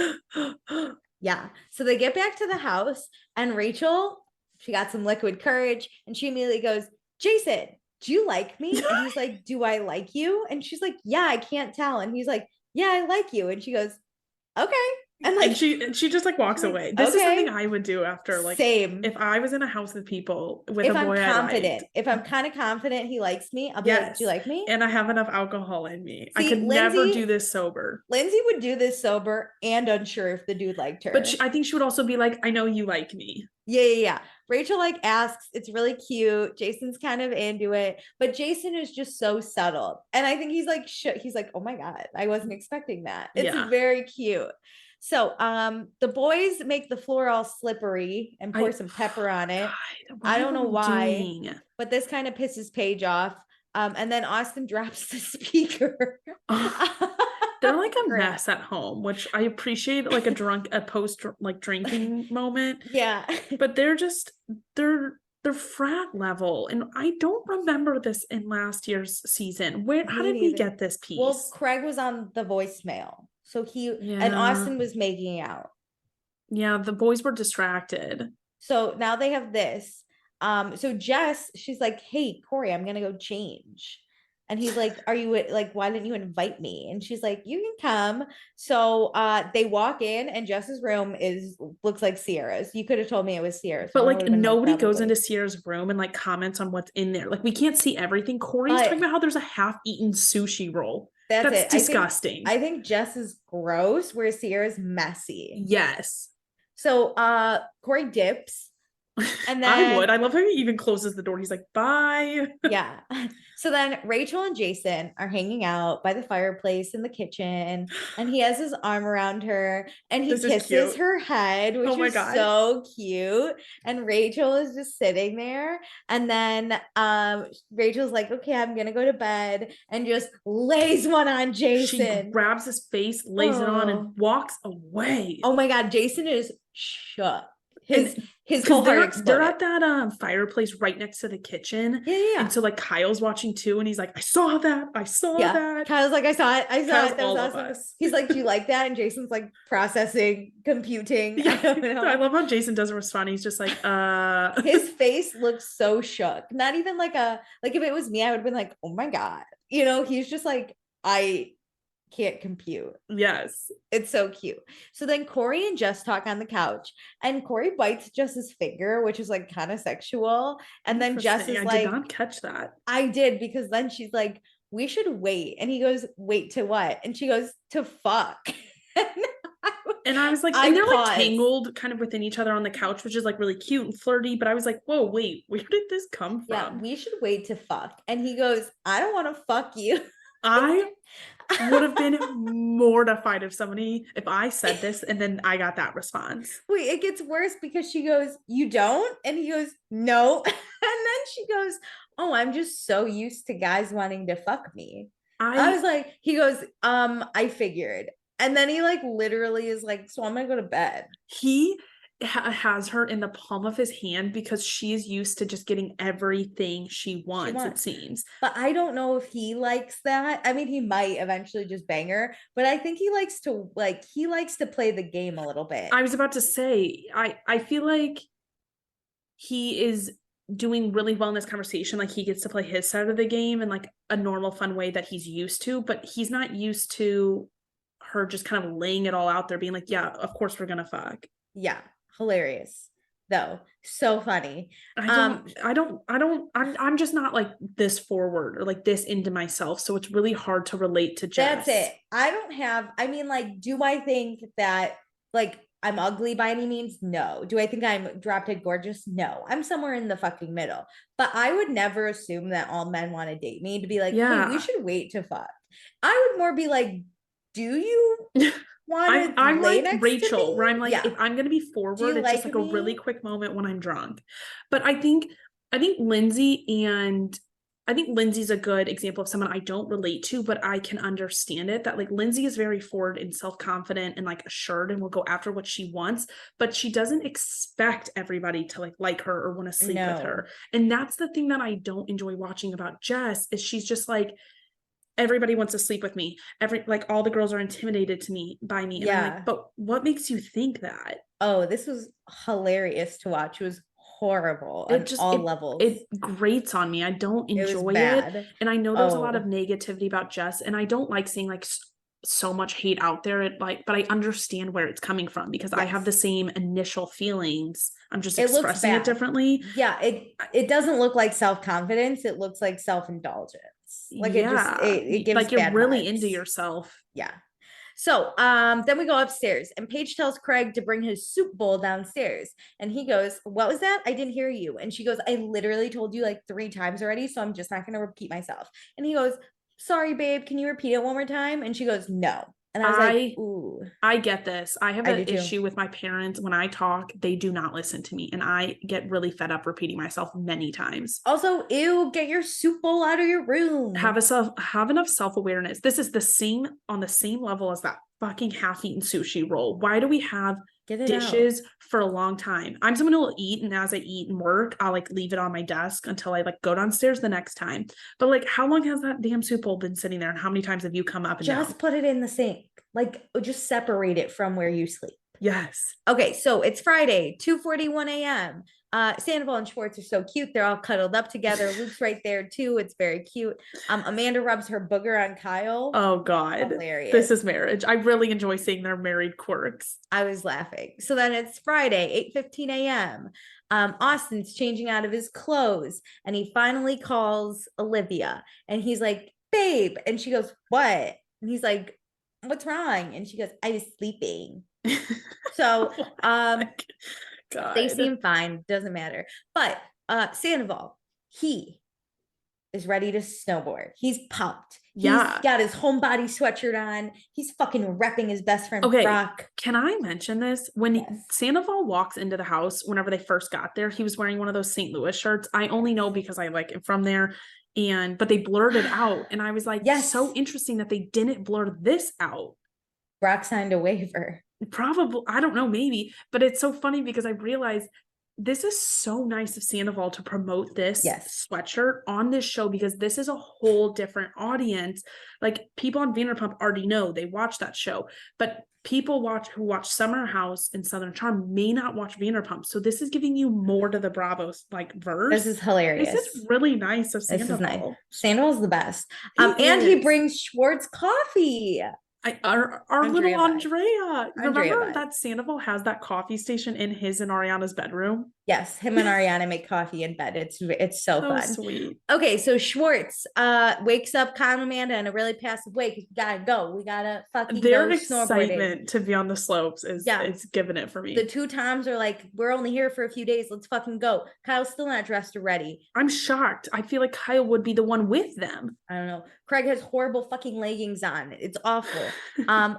Speaker 1: yeah. So they get back to the house and Rachel, she got some liquid courage and she immediately goes, Jason, do you like me? And he's like, do I like you? And she's like, yeah, I can't tell. And he's like, yeah, I like you. And she goes, okay. And like,
Speaker 2: she just like walks away. This is something I would do after like,
Speaker 1: same.
Speaker 2: If I was in a house with people with a boy
Speaker 1: if I'm kind of confident he likes me, I'll be like, do you like me?
Speaker 2: And I have enough alcohol in me. See, I could never do this sober.
Speaker 1: Lindsay would do this sober and unsure if the dude liked her.
Speaker 2: But I think she would also be like, I know you like me.
Speaker 1: Yeah. Rachel like asks, it's really cute. Jason's kind of into it, but Jason is just so subtle. And I think he's like, he's like, oh my God, I wasn't expecting that. It's very cute. So the boys make the floor all slippery and pour some pepper on it. God, I don't know why, but this kind of pisses Paige off. And then Austin drops the speaker.
Speaker 2: They're like a mess at home, which I appreciate, like a post like drinking moment.
Speaker 1: Yeah.
Speaker 2: But they're they're frat level. And I don't remember this in last year's season. How
Speaker 1: Me
Speaker 2: did we
Speaker 1: neither.
Speaker 2: get this
Speaker 1: Well,
Speaker 2: piece?
Speaker 1: Craig was on the voicemail. So and
Speaker 2: Yeah.
Speaker 1: Austin was making out.
Speaker 2: Yeah, the boys were distracted.
Speaker 1: So now they have this. So Jess, she's like, "Hey, Corey, I'm gonna go change." And he's like, "Are you like, why didn't you invite me?" And she's like, "You can come." So they walk in and Jess's room looks like Sierra's. You could have told me it was Sierra's
Speaker 2: But
Speaker 1: room. I
Speaker 2: like
Speaker 1: would have been like,
Speaker 2: nobody goes
Speaker 1: probably.
Speaker 2: into Sierra's room and like comments on what's in there. Like we can't see everything. Corey's talking
Speaker 1: But
Speaker 2: about how there's a half-eaten sushi roll.
Speaker 1: that's
Speaker 2: That's
Speaker 1: it.
Speaker 2: disgusting.
Speaker 1: I think Jess is gross, whereas Sierra's messy.
Speaker 2: Yes.
Speaker 1: So Corey dips and
Speaker 2: I
Speaker 1: then
Speaker 2: would. I love how he even closes the door. He's like, bye.
Speaker 1: yeah. So then Rachel and Jason are hanging out by the fireplace in the kitchen, and he has his arm around her and he
Speaker 2: This is
Speaker 1: kisses
Speaker 2: cute.
Speaker 1: her head,
Speaker 2: Oh
Speaker 1: which
Speaker 2: my
Speaker 1: is
Speaker 2: God.
Speaker 1: so cute. And Rachel is just sitting there. And then Rachel's like, "Okay, I'm gonna go to bed," and just lays one on
Speaker 2: She
Speaker 1: Jason.
Speaker 2: grabs his face, lays it on, and
Speaker 1: Oh,
Speaker 2: walks away.
Speaker 1: oh my God, Jason is shook.
Speaker 2: And
Speaker 1: His
Speaker 2: because
Speaker 1: whole heart
Speaker 2: they're
Speaker 1: exploded.
Speaker 2: at that fireplace right next to the kitchen.
Speaker 1: Yeah, yeah,
Speaker 2: And
Speaker 1: yeah.
Speaker 2: so like Kyle's watching too, and he's like, I saw that. I saw
Speaker 1: Yeah.
Speaker 2: that.
Speaker 1: Kyle's like, "I saw it. I saw
Speaker 2: Kyle's
Speaker 1: it. That was
Speaker 2: all of
Speaker 1: awesome."
Speaker 2: us.
Speaker 1: He's like, "Do you like that?" And Jason's like processing, computing. I
Speaker 2: Yeah.
Speaker 1: don't
Speaker 2: I
Speaker 1: know.
Speaker 2: love how Jason doesn't respond. He's just like,
Speaker 1: His face looks so shook. Not even like like if it was me, I would have been like, "Oh my God." He's just like, I can't compute.
Speaker 2: yes.
Speaker 1: It's so cute. So then Corey and Jess talk on the couch, and Corey bites Jess's finger, which is like kind of sexual. And then Jess
Speaker 2: Interesting.
Speaker 1: is
Speaker 2: I did
Speaker 1: like,
Speaker 2: not catch that.
Speaker 1: "I did," because then she's like, "We should wait." And he goes, "Wait to what?" And she goes, "To fuck."
Speaker 2: And I was like, and
Speaker 1: I
Speaker 2: they're like
Speaker 1: paused.
Speaker 2: tangled kind of within each other on the couch, which is like really cute and flirty. But I was like, whoa, wait, where did this come
Speaker 1: Yeah,
Speaker 2: from?
Speaker 1: "We should wait to fuck." And he goes, "I don't want to fuck you."
Speaker 2: I would have been mortified if I said this and then I got that response.
Speaker 1: Wait, it gets worse because she goes, "You don't?" And he goes, "No." And then she goes, "Oh, I'm just so used to guys wanting to fuck me." I
Speaker 2: I
Speaker 1: was like, he goes, "I figured." And then he like literally is like, "So I'm gonna go to bed."
Speaker 2: he has her in the palm of his hand because she's used to just getting everything she
Speaker 1: She
Speaker 2: wants, it
Speaker 1: wants.
Speaker 2: seems.
Speaker 1: But I don't know if he likes that. I mean, he might eventually just bang her, but I think he likes to play the game a little bit.
Speaker 2: I was about to say, I feel like he is doing really well in this conversation. Like he gets to play his side of the game in like a normal, fun way that he's used to, but he's not used to her just kind of laying it all out there, being like, yeah, of course we're gonna fuck.
Speaker 1: Yeah, hilarious though. So funny.
Speaker 2: I'm just not like this forward or like this into myself. So it's really hard to relate to
Speaker 1: That's
Speaker 2: Jess.
Speaker 1: it. I mean, like, do I think that like I'm ugly by any means? No. Do I think I'm drop dead gorgeous? No. I'm somewhere in the fucking middle. But I would never assume that all men want to date me to be like, "Hey, we
Speaker 2: Yeah.
Speaker 1: should wait to fuck." I would more be like, "Do you want to
Speaker 2: I'm
Speaker 1: lay
Speaker 2: like
Speaker 1: next to
Speaker 2: Rachel, where
Speaker 1: me?"
Speaker 2: I'm like,
Speaker 1: Yeah.
Speaker 2: if I'm gonna be
Speaker 1: "Do
Speaker 2: forward,
Speaker 1: you
Speaker 2: it's just
Speaker 1: like
Speaker 2: like a really
Speaker 1: me?"
Speaker 2: quick moment when I'm drunk. But I think Lindsay's a good example of someone I don't relate to, but I can understand it. That like Lindsay is very forward and self-confident and like assured and will go after what she wants, but she doesn't expect everybody to like her or want to sleep with
Speaker 1: No.
Speaker 2: her. And that's the thing that I don't enjoy watching about Jess is she's just like everybody wants to sleep with me. Like all the girls are intimidated to me by me. And I'm like,
Speaker 1: Yeah.
Speaker 2: but what makes you think that?
Speaker 1: Oh, this was hilarious to watch. It was horrible
Speaker 2: It
Speaker 1: on
Speaker 2: just
Speaker 1: all levels.
Speaker 2: it grates on me. I don't
Speaker 1: It was
Speaker 2: enjoy it.
Speaker 1: bad.
Speaker 2: And I know there's a lot of
Speaker 1: Oh,
Speaker 2: negativity about Jess, and I don't like seeing like so much hate out there. But I understand where it's coming from because I have
Speaker 1: yes.
Speaker 2: the same initial feelings. I'm just
Speaker 1: It looks
Speaker 2: expressing it
Speaker 1: bad.
Speaker 2: differently.
Speaker 1: Yeah, it doesn't look like self-confidence. It looks like self-indulgence. Like
Speaker 2: Yeah.
Speaker 1: it gives
Speaker 2: Like you're
Speaker 1: bad
Speaker 2: really into
Speaker 1: vibes.
Speaker 2: yourself.
Speaker 1: Yeah. So then we go upstairs and Paige tells Craig to bring his soup bowl downstairs. And he goes, "What was that? I didn't hear you." And she goes, "I literally told you like 3 times already, so I'm just not gonna repeat myself." And he goes, "Sorry, babe, can you repeat it one more time?" And she goes, "No." And I was like,
Speaker 2: I
Speaker 1: "Ooh,
Speaker 2: I get this. I have
Speaker 1: I do
Speaker 2: an
Speaker 1: too."
Speaker 2: issue with my parents. When I talk, they do not listen to me. And I get really fed up repeating myself many times.
Speaker 1: Also, ew, get your soup bowl out of your room.
Speaker 2: Have enough self-awareness. This is the same on the same level as that fucking half-eaten sushi roll. Why do we have
Speaker 1: Get it out.
Speaker 2: dishes for a long time. I'm someone who will eat, and as I eat and work, I'll like leave it on my desk until I like go downstairs the next time. But like, how long has that damn soup bowl been sitting there, and how many times have you come up and
Speaker 1: Just
Speaker 2: down?
Speaker 1: put it in the sink. Like, just separate it from where you sleep.
Speaker 2: Yes.
Speaker 1: Okay, so it's Friday, 2:41 a.m. Sandoval and Schwartz are so cute. They're all cuddled up together. Luke's right there too. It's very cute. Amanda rubs her booger on Kyle.
Speaker 2: Oh God.
Speaker 1: Hilarious.
Speaker 2: This is marriage. I really enjoy seeing their married quirks.
Speaker 1: I was laughing. So then it's Friday, 8:15 a.m. Austin's changing out of his clothes and he finally calls Olivia and he's like, babe. And she goes, what? And he's like, what's wrong? And she goes, I was sleeping. So
Speaker 2: God.
Speaker 1: they seem fine, doesn't matter. But Sandoval, he is ready to snowboard. He's pumped.
Speaker 2: Yeah.
Speaker 1: He's got his homebody sweatshirt on. He's fucking repping his best friend Brock.
Speaker 2: Can I mention this? When
Speaker 1: Yes.
Speaker 2: Sandoval walks into the house, whenever they first got there, he was wearing one of those St. Louis shirts. I only know because I like am from there. But they blurred it out. And I was like,
Speaker 1: Yes.
Speaker 2: so interesting that they didn't blur this out.
Speaker 1: Brock signed a waiver.
Speaker 2: Probably, I don't know, maybe. But it's so funny because I realized this is so nice of Sandoval to promote this sweatshirt on this show, because this is a whole different audience. Like, people on Vanderpump already know, they watch that show, but people who watch Summer House and Southern Charm may not watch Vanderpump. So this is giving you more to the Bravos like verse.
Speaker 1: This is hilarious.
Speaker 2: This is really nice of Sandoval.
Speaker 1: This is nice. Sandoval's the best. And he brings Schwartz coffee.
Speaker 2: Our little Andrea. Remember
Speaker 1: Andrea
Speaker 2: that Sandoval has that coffee station in his and Ariana's bedroom?
Speaker 1: Yes, him and Ariana make coffee in bed. It's so fun.
Speaker 2: Sweet.
Speaker 1: Okay, so Schwartz wakes up Kyle and Amanda in a really passive way because we gotta go. We gotta fucking
Speaker 2: Their
Speaker 1: go
Speaker 2: excitement to be on the slopes is giving it for me.
Speaker 1: The two Toms are like, we're only here for a few days. Let's fucking go. Kyle's still not dressed or ready.
Speaker 2: I'm shocked. I feel like Kyle would be the one with them.
Speaker 1: I don't know. Craig has horrible fucking leggings on. It's awful.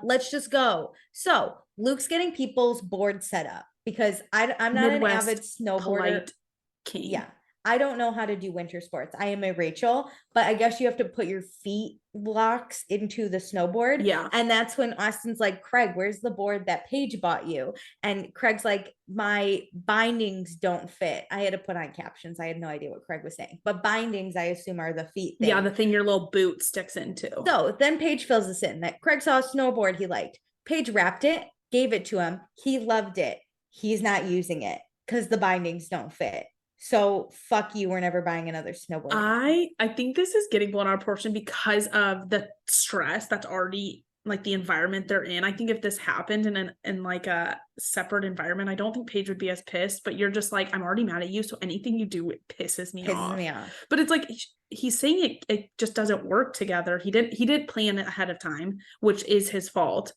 Speaker 1: Let's just go. So Luke's getting people's board set up because I'm not
Speaker 2: Midwest,
Speaker 1: an avid snowboarder.
Speaker 2: King.
Speaker 1: Yeah. I don't know how to do winter sports. I am a Rachel, but I guess you have to put your feet blocks into the snowboard.
Speaker 2: Yeah.
Speaker 1: And that's when Austin's like, Craig, where's the board that Paige bought you? And Craig's like, my bindings don't fit. I had to put on captions. I had no idea what Craig was saying. But bindings, I assume, are the feet thing.
Speaker 2: Yeah, the thing your little boot sticks into.
Speaker 1: So then Paige fills us in that Craig saw a snowboard he liked. Paige wrapped it, gave it to him. He loved it. He's not using it because the bindings don't fit. So fuck you, we're never buying another snowboard.
Speaker 2: I think this is getting blown out of proportion because of the stress that's already like the environment they're in. I think if this happened in like a separate environment, I don't think Paige would be as pissed, but you're just like, I'm already mad at you, so anything you do, it pisses me off. But it's like he's saying it just doesn't work together. He did plan it ahead of time, which is his fault.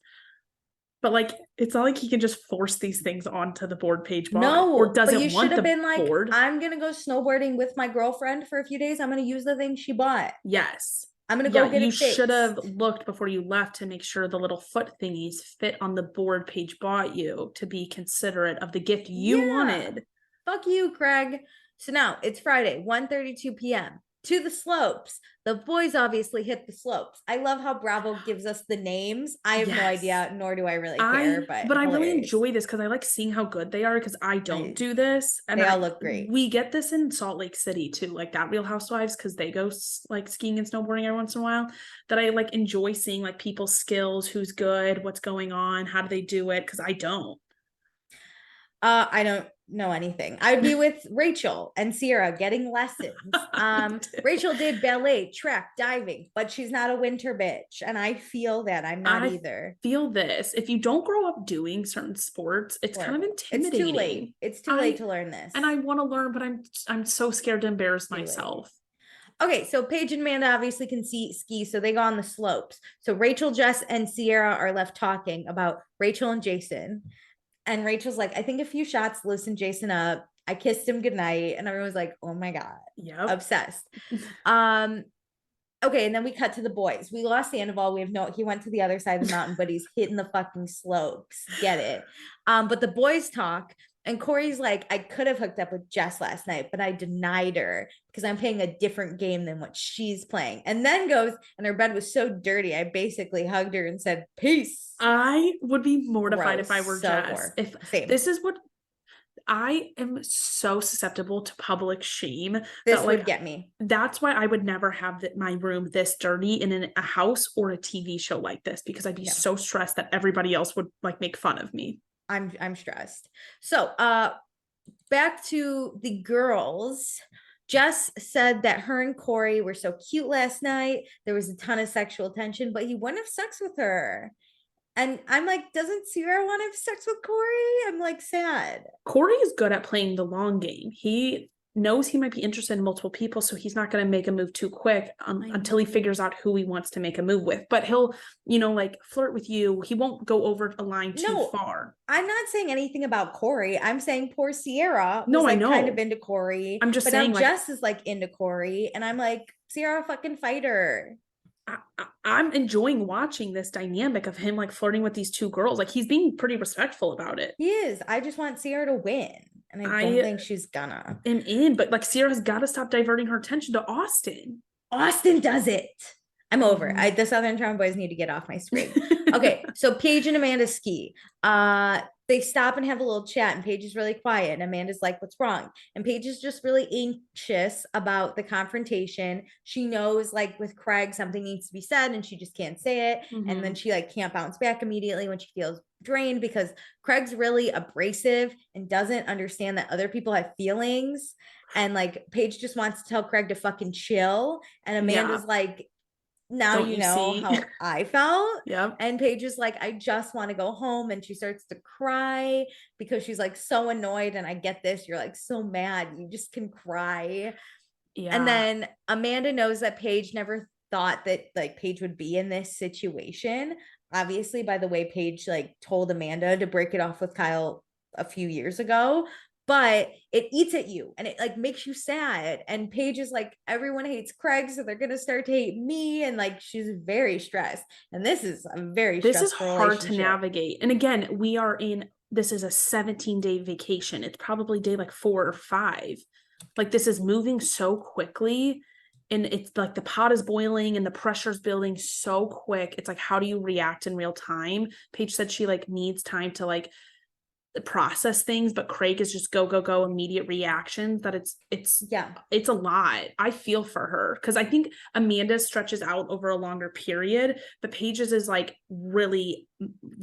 Speaker 2: But like, it's not like he can just force these things onto the board Paige bought.
Speaker 1: No,
Speaker 2: or doesn't
Speaker 1: but you
Speaker 2: want
Speaker 1: should have
Speaker 2: the
Speaker 1: been like,
Speaker 2: board.
Speaker 1: I'm gonna go snowboarding with my girlfriend for a few days. I'm gonna use the thing she bought.
Speaker 2: Yes.
Speaker 1: I'm gonna go get it
Speaker 2: You
Speaker 1: fixed.
Speaker 2: should have looked before you left to make sure the little foot thingies fit on the board Paige bought you, to be considerate of the gift you wanted.
Speaker 1: Fuck you, Craig. So now it's Friday, 1:32 p.m. to the slopes. The boys obviously hit the slopes. I love how Bravo gives us the names. I have no idea, nor do I really care. But
Speaker 2: I really enjoy this because I like seeing how good they are, because I don't do this. And
Speaker 1: they all look great.
Speaker 2: We get this in Salt Lake City too, like that Real Housewives, because they go like skiing and snowboarding every once in a while. That I like enjoy seeing like people's skills, who's good, what's going on, how do they do it, because I don't.
Speaker 1: I don't know anything. I'd be with Rachel and Sierra getting lessons. Rachel did ballet, track, diving, but she's not a winter bitch. And I feel that I'm not either.
Speaker 2: Feel this. If you don't grow up doing certain sports, it's kind of intimidating.
Speaker 1: It's too late. It's too late to learn this.
Speaker 2: And I want to learn, but I'm so scared to embarrass myself.
Speaker 1: Okay, so Paige and Amanda obviously can ski, so they go on the slopes. So Rachel, Jess, and Sierra are left talking about Rachel and Jason. And Rachel's like, I think a few shots loosened Jason up. I kissed him goodnight. And everyone was like, oh my God.
Speaker 2: Yep.
Speaker 1: Obsessed. Okay, and then we cut to the boys. We lost Sandoval. He went to the other side of the mountain, but he's hitting the fucking slopes. Get it. But the boys talk. And Corey's like, I could have hooked up with Jess last night, but I denied her because I'm playing a different game than what she's playing. And then goes, and her bed was so dirty, I basically hugged her and said, peace.
Speaker 2: I would be mortified
Speaker 1: Gross.
Speaker 2: if I were
Speaker 1: So
Speaker 2: Jess. If
Speaker 1: Same.
Speaker 2: this is what I am so susceptible to public shame.
Speaker 1: This
Speaker 2: that,
Speaker 1: would get me.
Speaker 2: That's why I would never have my room this dirty in a house or a TV show like this, because I'd be so stressed that everybody else would like make fun of me.
Speaker 1: I'm stressed. So back to the girls. Jess said that her and Corey were so cute last night. There was a ton of sexual tension, but he wouldn't have sex with her. And I'm like, doesn't Sierra want to have sex with Corey? I'm like sad.
Speaker 2: Corey is good at playing the long game. He knows he might be interested in multiple people, so he's not going to make a move too quick until he figures out who he wants to make a move with. But he'll, like flirt with you. He won't go over a line too far.
Speaker 1: I'm not saying anything about Corey. I'm saying poor Sierra was
Speaker 2: no, I know.
Speaker 1: kind of into Corey.
Speaker 2: I'm just saying,
Speaker 1: Jess is like into Corey, and I'm like, Sierra, fucking fight her.
Speaker 2: I'm enjoying watching this dynamic of him like flirting with these two girls. Like he's being pretty respectful about it.
Speaker 1: He is. I just want Sierra to win. And I don't think she's gonna.
Speaker 2: But like Sierra's got to stop diverting her attention to Austin.
Speaker 1: Austin does it. I'm over. The Southern Charm Boys need to get off my screen. Okay, so Paige and Amanda ski. They stop and have a little chat, and Paige is really quiet. And Amanda's like, "What's wrong?" And Paige is just really anxious about the confrontation. She knows, like with Craig, something needs to be said, and she just can't say it. And then she like can't bounce back immediately when she feels drained because Craig's really abrasive and doesn't understand that other people have feelings. And like Paige just wants to tell Craig to fucking chill, and Amanda's like, now you know how I felt. And Paige is like, I just want to go home. And she starts to cry because she's like so annoyed. And I get this. You're like so mad. You just can cry. And then Amanda knows that Paige never thought that like Paige would be in this situation. Obviously, by the way, Paige like told Amanda to break it off with Kyle a few years ago. But it eats at you and it like makes you sad. And Paige is like, everyone hates Craig, so they're gonna start to hate me. And like she's very stressed. And this is a very
Speaker 2: hard to navigate. And again, this is a 17-day vacation. It's probably day like 4 or 5. Like this is moving so quickly. And it's like the pot is boiling and the pressure's building so quick. It's like, how do you react in real time? Paige said she like needs time to like process things, but Craig is just go immediate reactions. That it's a lot. I feel for her because I think Amanda stretches out over a longer period, but Paige's is like really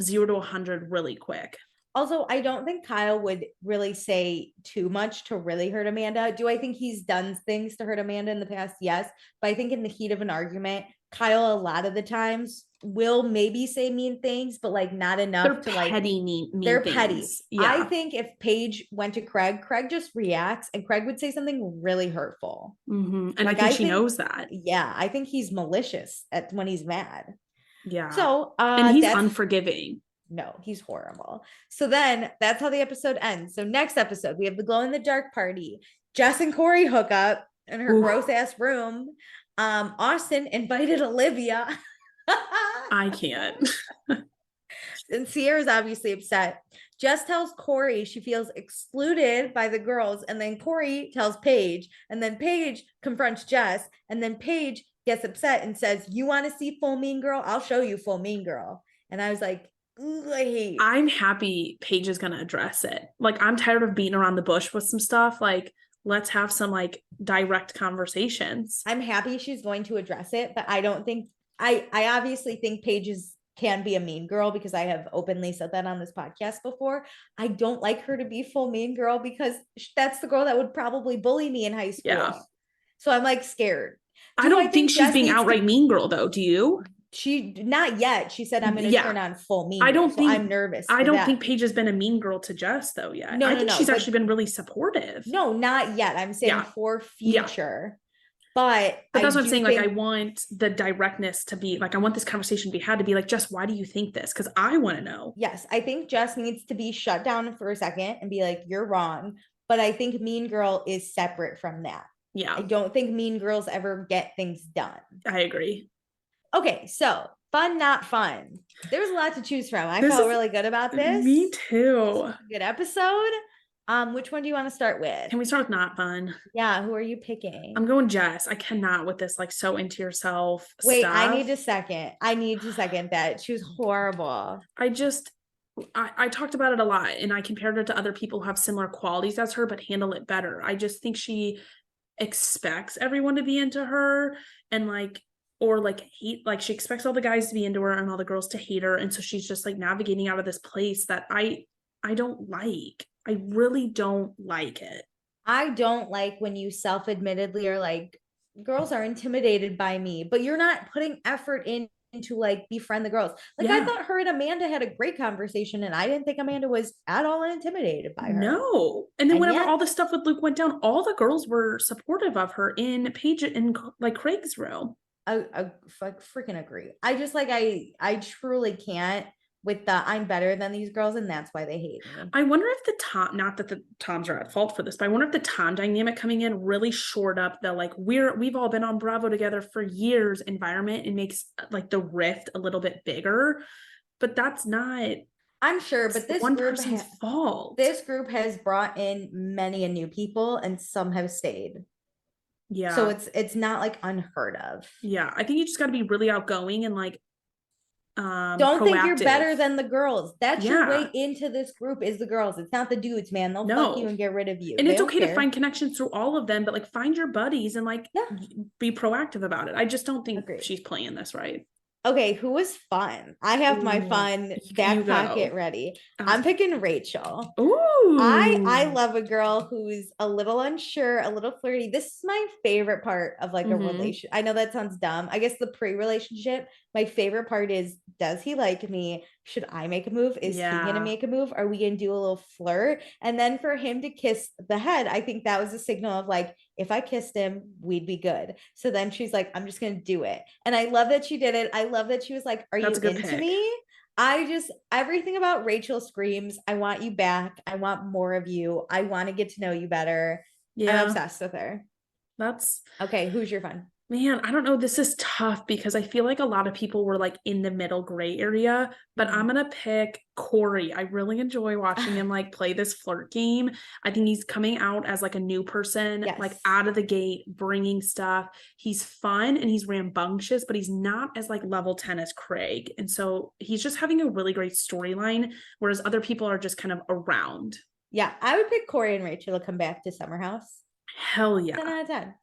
Speaker 2: 0 to 100 really quick.
Speaker 1: Also, I don't think Kyle would really say too much to really hurt Amanda. Do I think he's done things to hurt Amanda in the past? Yes. But I think in the heat of an argument, Kyle a lot of the times will maybe say mean things, but like not enough
Speaker 2: they're
Speaker 1: to like
Speaker 2: mean
Speaker 1: they're
Speaker 2: things.
Speaker 1: Petty. I think if Paige went to Craig just reacts and Craig would say something really hurtful.
Speaker 2: And like, I think she knows that.
Speaker 1: Yeah, I think he's malicious when he's mad.
Speaker 2: Yeah.
Speaker 1: So
Speaker 2: and he's unforgiving.
Speaker 1: No, he's horrible. So then that's how the episode ends. So next episode, we have the glow in the dark party. Jess and Corey hook up in her gross ass room. Austin invited Olivia.
Speaker 2: I can't.
Speaker 1: And Sierra's obviously upset. Jess tells Corey she feels excluded by the girls. And then Corey tells Paige. And then Paige confronts Jess. And then Paige gets upset and says, "You want to see full mean girl? I'll show you full mean girl." And I was like,
Speaker 2: I'm happy Paige is going to address it. Like, I'm tired of beating around the bush with some stuff. Like, let's have some like direct conversations.
Speaker 1: I'm happy she's going to address it, but I don't think I obviously think Paige can be a mean girl because I have openly said that on this podcast before. I don't like her to be full mean girl because that's the girl that would probably bully me in high school. Yeah. So I'm like scared.
Speaker 2: I don't think she's being outright mean girl though. Do you?
Speaker 1: She not yet. She said I'm going to turn on full mean.
Speaker 2: I don't think
Speaker 1: I'm nervous.
Speaker 2: I don't think Paige has been a mean girl to Jess though yet. I think she's actually been really supportive.
Speaker 1: No, not yet. I'm saying for future. But
Speaker 2: that's what I'm saying. Like, I want the directness to be like, I want this conversation to be had to be like, Jess, why do you think this? Because I want to know.
Speaker 1: Yes, I think Jess needs to be shut down for a second and be like, you're wrong. But I think Mean Girl is separate from that.
Speaker 2: Yeah.
Speaker 1: I don't think Mean Girls ever get things done.
Speaker 2: I agree.
Speaker 1: Okay, so fun, not fun. There was a lot to choose from. I felt really good about this.
Speaker 2: Me too.
Speaker 1: Good episode. Which one do you want to start with?
Speaker 2: Can we start with not fun?
Speaker 1: Yeah, who are you picking?
Speaker 2: I'm going Jess. I cannot with this like so into yourself
Speaker 1: Wait, I
Speaker 2: stuff.
Speaker 1: need to second. I need to second that. She was horrible.
Speaker 2: I talked about it a lot and I compared her to other people who have similar qualities as her but handle it better. I just think she expects everyone to be into her and like or like hate, like she expects all the guys to be into her and all the girls to hate her, and so she's just like navigating out of this place that I don't like. I really don't like it.
Speaker 1: I don't like when you self-admittedly are like, girls are intimidated by me, but you're not putting effort in to like befriend the girls. Like I
Speaker 2: Yeah.
Speaker 1: thought her and Amanda had a great conversation, and I didn't think Amanda was at all intimidated by her.
Speaker 2: No. And then
Speaker 1: And
Speaker 2: whenever
Speaker 1: yet,
Speaker 2: all the stuff with Luke went down, all the girls were supportive of her in Paige and like Craig's room.
Speaker 1: I freaking agree. I just like I truly can't with the I'm better than these girls, and that's why they hate me.
Speaker 2: I wonder if the Tom, not that the Toms are at fault for this, but I wonder if the Tom dynamic coming in really shored up the like we've all been on Bravo together for years environment and makes like the rift a little bit bigger. But that's not
Speaker 1: I'm sure, but this
Speaker 2: one
Speaker 1: group
Speaker 2: person's fault.
Speaker 1: this group has brought in many a new people, and some have stayed.
Speaker 2: Yeah.
Speaker 1: So it's not like unheard of.
Speaker 2: Yeah. I think you just got to be really outgoing and like
Speaker 1: don't think you're
Speaker 2: proactive.
Speaker 1: better than the girls. That's your way
Speaker 2: Yeah.
Speaker 1: into this group is the girls. It's not the dudes, man. They'll
Speaker 2: No.
Speaker 1: fuck you and get rid of you.
Speaker 2: And
Speaker 1: They
Speaker 2: it's
Speaker 1: don't
Speaker 2: okay to
Speaker 1: care.
Speaker 2: find connections through all of them, but like find your buddies and like
Speaker 1: Yeah.
Speaker 2: be proactive about it. I just don't think
Speaker 1: Agreed.
Speaker 2: she's playing this right.
Speaker 1: Okay, who was fun? I have my fun back pocket ready. I'm picking Rachel.
Speaker 2: Ooh.
Speaker 1: I love a girl who's a little unsure, a little flirty. This is my favorite part of like a relation. I know that sounds dumb. I guess the pre-relationship, my favorite part is, does he like me? Should I make a move? Is he gonna make a move? Are we gonna do a little flirt? And then for him to kiss the head, I think that was a signal of like, if I kissed him, we'd be good. So then she's like, I'm just gonna do it. And I love that she did it. I love that she was like, are you into me? I just, everything about Rachel screams, I want you back. I want more of you. I want to get to know you better. I'm obsessed with her.
Speaker 2: That's
Speaker 1: okay. Who's your fun?
Speaker 2: Man, I don't know. This is tough because I feel like a lot of people were like in the middle gray area, but I'm gonna pick Corey. I really enjoy watching him like play this flirt game. I think he's coming out as like a new person, like out of the gate, bringing stuff. He's fun and he's rambunctious, but he's not as like level 10 as Craig. And so he's just having a really great storyline, whereas other people are just kind of around.
Speaker 1: Yeah, I would pick Corey and Rachel to come back to Summer House.
Speaker 2: Hell yeah.
Speaker 1: 10 out of 10.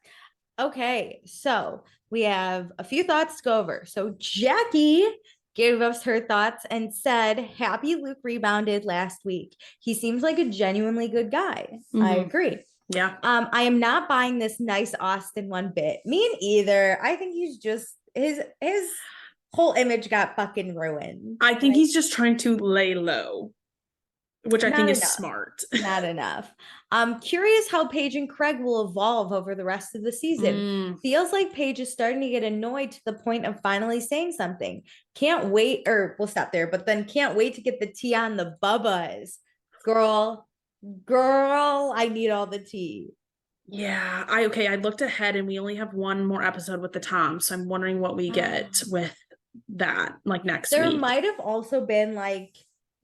Speaker 1: Okay, so we have a few thoughts to go over. So Jackie gave us her thoughts and said, happy Luke rebounded last week. He seems like a genuinely good guy. I agree.
Speaker 2: Yeah.
Speaker 1: I am not buying this nice Austin one bit. Me either. I think he's just his whole image got fucking ruined.
Speaker 2: I think he's just trying to lay low, which I think is smart.
Speaker 1: Not enough. I'm curious how Paige and Craig will evolve over the rest of the season. Feels like Paige is starting to get annoyed to the point of finally saying something. Can't wait, or we'll stop there, but then can't wait to get the tea on the Bubbas. Girl, I need all the tea.
Speaker 2: Yeah, I looked ahead and we only have one more episode with the Tom, so I'm wondering what we get with that like next week.
Speaker 1: There might have also been like,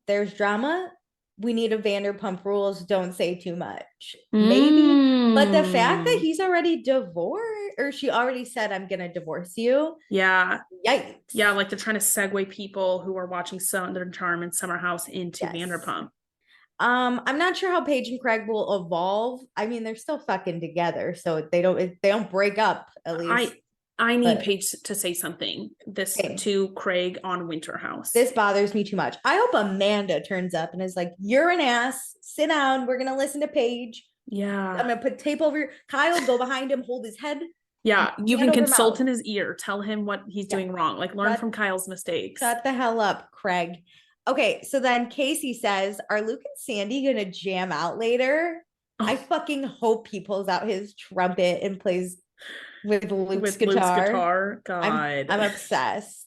Speaker 1: there's drama. We need a Vanderpump Rules. Don't say too much. Maybe. But the fact that he's already divorced, or she already said, I'm going to divorce you.
Speaker 2: Yeah.
Speaker 1: Yikes.
Speaker 2: Yeah, like they're trying to segue people who are watching Southern Charm and Summer House into Vanderpump.
Speaker 1: I'm not sure how Paige and Craig will evolve. I mean, they're still fucking together, so they don't break up, at least.
Speaker 2: I need Paige to say something to Craig on Winter House.
Speaker 1: This bothers me too much. I hope Amanda turns up and is like, you're an ass. Sit down. We're going to listen to Paige.
Speaker 2: Yeah.
Speaker 1: I'm going to put tape over Kyle, go behind him, hold his head.
Speaker 2: Yeah. You can consult in his ear. Tell him what he's doing wrong. Like learn from Kyle's mistakes.
Speaker 1: Shut the hell up, Craig. Okay. So then Casey says, are Luke and Sandy going to jam out later? I fucking hope he pulls out his trumpet and plays with Luke's guitar.
Speaker 2: God.
Speaker 1: I'm obsessed.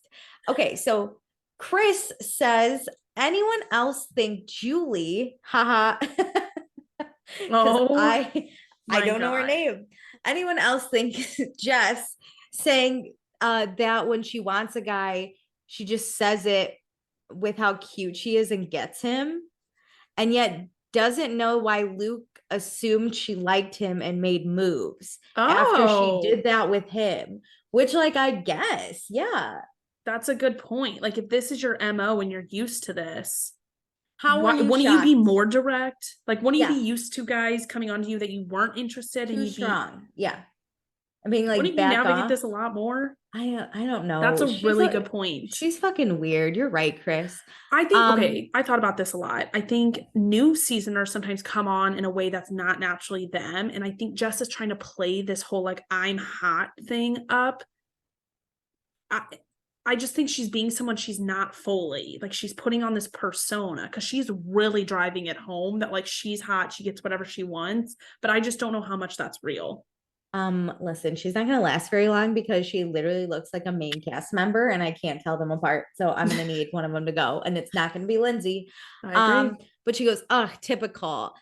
Speaker 1: Okay, so Chris says, anyone else think Julie? Haha. I don't know her name. Anyone else think Jess saying that when she wants a guy, she just says it with how cute she is and gets him. And yet doesn't know why Luke assumed she liked him and made moves after she
Speaker 2: Oh,
Speaker 1: did that with him, which, like, I guess, yeah.
Speaker 2: that's a good point. Like, if this is your MO and you're used to this,
Speaker 1: How were you
Speaker 2: wouldn't you be
Speaker 1: shocked?
Speaker 2: more direct? Like, wouldn't you
Speaker 1: Yeah,
Speaker 2: be used to guys coming on to you that you weren't interested and
Speaker 1: too
Speaker 2: you'd be,
Speaker 1: strong. Yeah. I mean, like,
Speaker 2: wouldn't you
Speaker 1: back
Speaker 2: navigate
Speaker 1: off.
Speaker 2: this a lot more?
Speaker 1: I don't
Speaker 2: That's
Speaker 1: know.
Speaker 2: a really good point.
Speaker 1: She's fucking weird. You're right, Chris.
Speaker 2: I think, okay, I thought about this a lot. I think new seasoners sometimes come on in a way that's not naturally them. And I think Jess is trying to play this whole like I'm hot thing up. I just think she's being someone she's not fully. Like she's putting on this persona because she's really driving it home that like she's hot, she gets whatever she wants. But I just don't know how much that's real.
Speaker 1: Listen, she's not gonna last very long because she literally looks like a main cast member and I can't tell them apart. So I'm gonna need one of them to go, and it's not gonna be Lindsay.
Speaker 2: I agree.
Speaker 1: But she goes, ugh, typical.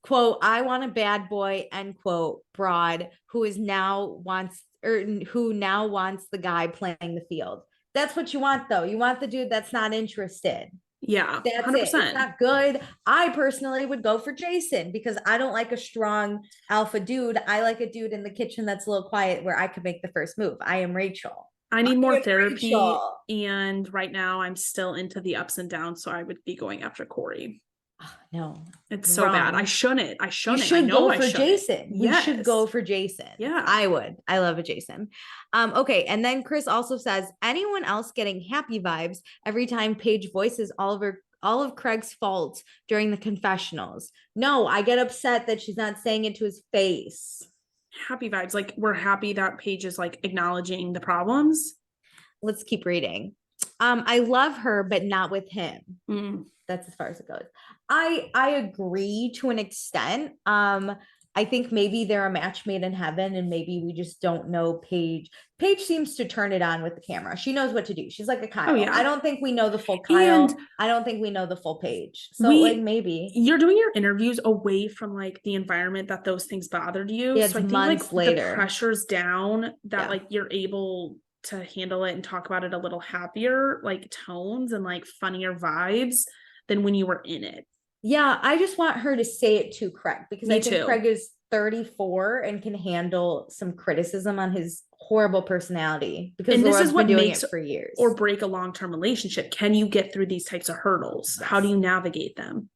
Speaker 1: Quote, I want a bad boy, end quote, broad, who now wants the guy playing the field. That's what you want, though. You want the dude that's not interested.
Speaker 2: Yeah,
Speaker 1: That's it. It's
Speaker 2: 100%.
Speaker 1: not good. I personally would go for Jason because I don't like a strong alpha dude. I like a dude in the kitchen that's a little quiet where I could make the first move. I am Rachel.
Speaker 2: I need more therapy.
Speaker 1: Rachel.
Speaker 2: And right now I'm still into the ups and downs. So I would be going after Corey.
Speaker 1: Oh, no,
Speaker 2: it's so bad. I shouldn't.
Speaker 1: You should go for Jason. We
Speaker 2: Yes.
Speaker 1: should go for Jason.
Speaker 2: Yeah.
Speaker 1: I would. I love a Jason. Okay. And then Chris also says, anyone else getting happy vibes every time Paige voices all of Craig's faults during the confessionals? No, I get upset that she's not saying it to his face.
Speaker 2: Happy vibes. Like we're happy that Paige is like acknowledging the problems.
Speaker 1: Let's keep reading. I love her, but not with him. That's as far as it goes. I agree to an extent. I think maybe they're a match made in heaven, and maybe we just don't know Paige. Paige seems to turn it on with the camera. She knows what to do. She's like a Kyle. Oh, yeah. I don't think we know the full Kyle. And I don't think we know the full Paige. So like maybe
Speaker 2: you're doing your interviews away from like the environment that those things bothered you.
Speaker 1: Yeah, so I think like later.
Speaker 2: The pressure's down that like you're able to handle it and talk about it a little happier, like tones and like funnier vibes than when you were in it.
Speaker 1: Yeah, I just want her to say it to Craig because I think Craig is 34 and can handle some criticism on his horrible personality because Laura's this is what been doing it for years.
Speaker 2: Or break a long-term relationship. Can you get through these types of hurdles? Yes. How do you navigate them?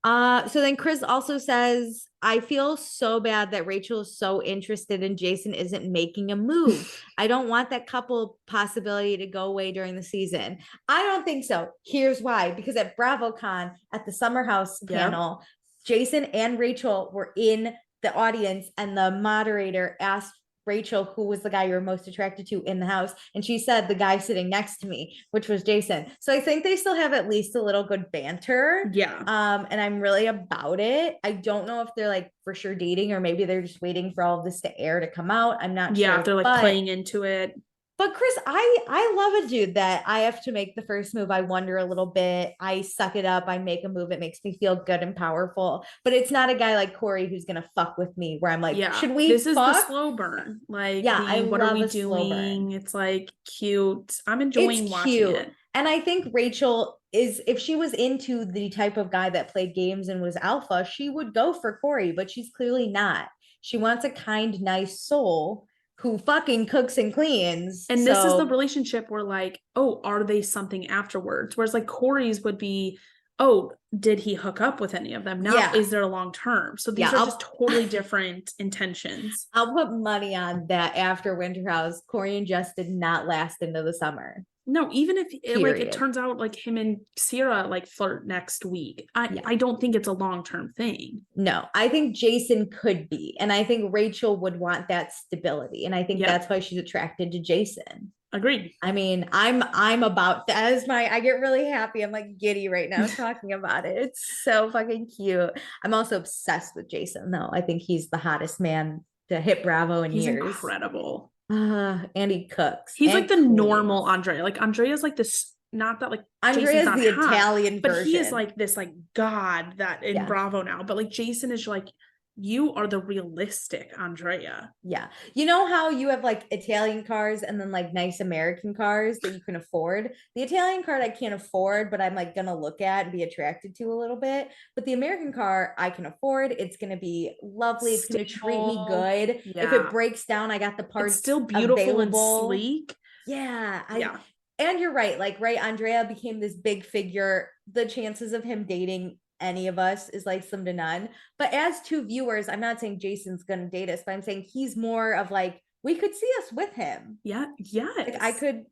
Speaker 1: So then Chris also says, I feel so bad that Rachel is so interested and Jason isn't making a move. I don't want that couple possibility to go away during the season. I don't think so. Here's why. Because at BravoCon, at the Summer House panel, Jason and Rachel were in the audience and the moderator asked Rachel, who was the guy you were most attracted to in the house. And she said the guy sitting next to me, which was Jason. So I think they still have at least a little good banter.
Speaker 2: Yeah.
Speaker 1: And I'm really about it. I don't know if they're like for sure dating or maybe they're just waiting for all of this to air to come out. I'm not sure.
Speaker 2: Yeah, they're like playing into it.
Speaker 1: But Chris, I love a dude that I have to make the first move. I wonder a little bit. I suck it up. I make a move. It makes me feel good and powerful. But it's not a guy like Corey who's gonna fuck with me. Where I'm like, should we?
Speaker 2: This is the slow burn. Like, what are we doing? It's like cute. I'm enjoying watching it.
Speaker 1: And I think Rachel is, if she was into the type of guy that played games and was alpha, she would go for Corey. But she's clearly not. She wants a kind, nice soul who fucking cooks and cleans.
Speaker 2: And this is the relationship where like, oh, are they something afterwards? Whereas like Corey's would be, oh, did he hook up with any of them? Now, is there a long term? So these are just totally different intentions.
Speaker 1: I'll put money on that after Winter House, Corey and Jess did not last into the summer.
Speaker 2: No, even if it turns out like him and Sierra like flirt next week, I don't think it's a long-term thing.
Speaker 1: No, I think Jason could be. And I think Rachel would want that stability. And I think that's why she's attracted to Jason.
Speaker 2: Agreed.
Speaker 1: I mean, I'm about that as I get really happy. I'm like giddy right now talking about it. It's so fucking cute. I'm also obsessed with Jason though. I think he's the hottest man to hit Bravo in years.
Speaker 2: He's incredible.
Speaker 1: And he cooks.
Speaker 2: He's like the normal Andrea. Like Andrea's like this, not that like
Speaker 1: Andrea's the Italian
Speaker 2: but
Speaker 1: version.
Speaker 2: he is like this like god that in Bravo now. But like Jason is like you are the realistic Andrea.
Speaker 1: Yeah. You know how you have like Italian cars and then like nice American cars that you can afford? The Italian car I can't afford, but I'm like gonna look at and be attracted to a little bit. But the American car I can afford. It's gonna be lovely. It's gonna treat me
Speaker 2: Stable.
Speaker 1: good. If
Speaker 2: Yeah.
Speaker 1: it breaks down, I got the
Speaker 2: It's
Speaker 1: parts
Speaker 2: still beautiful and
Speaker 1: available.
Speaker 2: sleek.
Speaker 1: Yeah,
Speaker 2: Yeah.
Speaker 1: and you're right. Like, right, Andrea became this big figure. The chances of him dating any of us is like slim to none. But as two viewers, I'm not saying Jason's gonna date us, but I'm saying he's more of like we could see us with him.
Speaker 2: Yeah.
Speaker 1: Like
Speaker 2: Yes.
Speaker 1: I could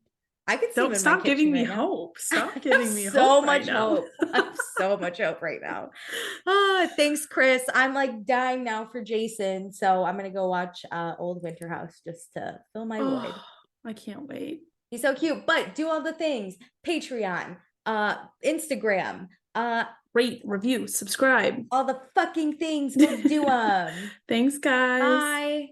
Speaker 1: see him
Speaker 2: Don't
Speaker 1: in my
Speaker 2: stop giving
Speaker 1: kitchen
Speaker 2: me
Speaker 1: right now.
Speaker 2: hope.
Speaker 1: I
Speaker 2: Stop
Speaker 1: have
Speaker 2: giving me
Speaker 1: so
Speaker 2: hope right
Speaker 1: much
Speaker 2: now.
Speaker 1: hope. I have so much hope right now. Ah, thanks, Chris. I'm like dying now for Jason. So I'm gonna go watch Old Winter House just to fill my void.
Speaker 2: Oh, I can't wait.
Speaker 1: He's so cute, but do all the things. Patreon, Instagram,
Speaker 2: Rate, review, subscribe.
Speaker 1: all the fucking things. Go do them.
Speaker 2: Thanks, guys.
Speaker 1: Bye.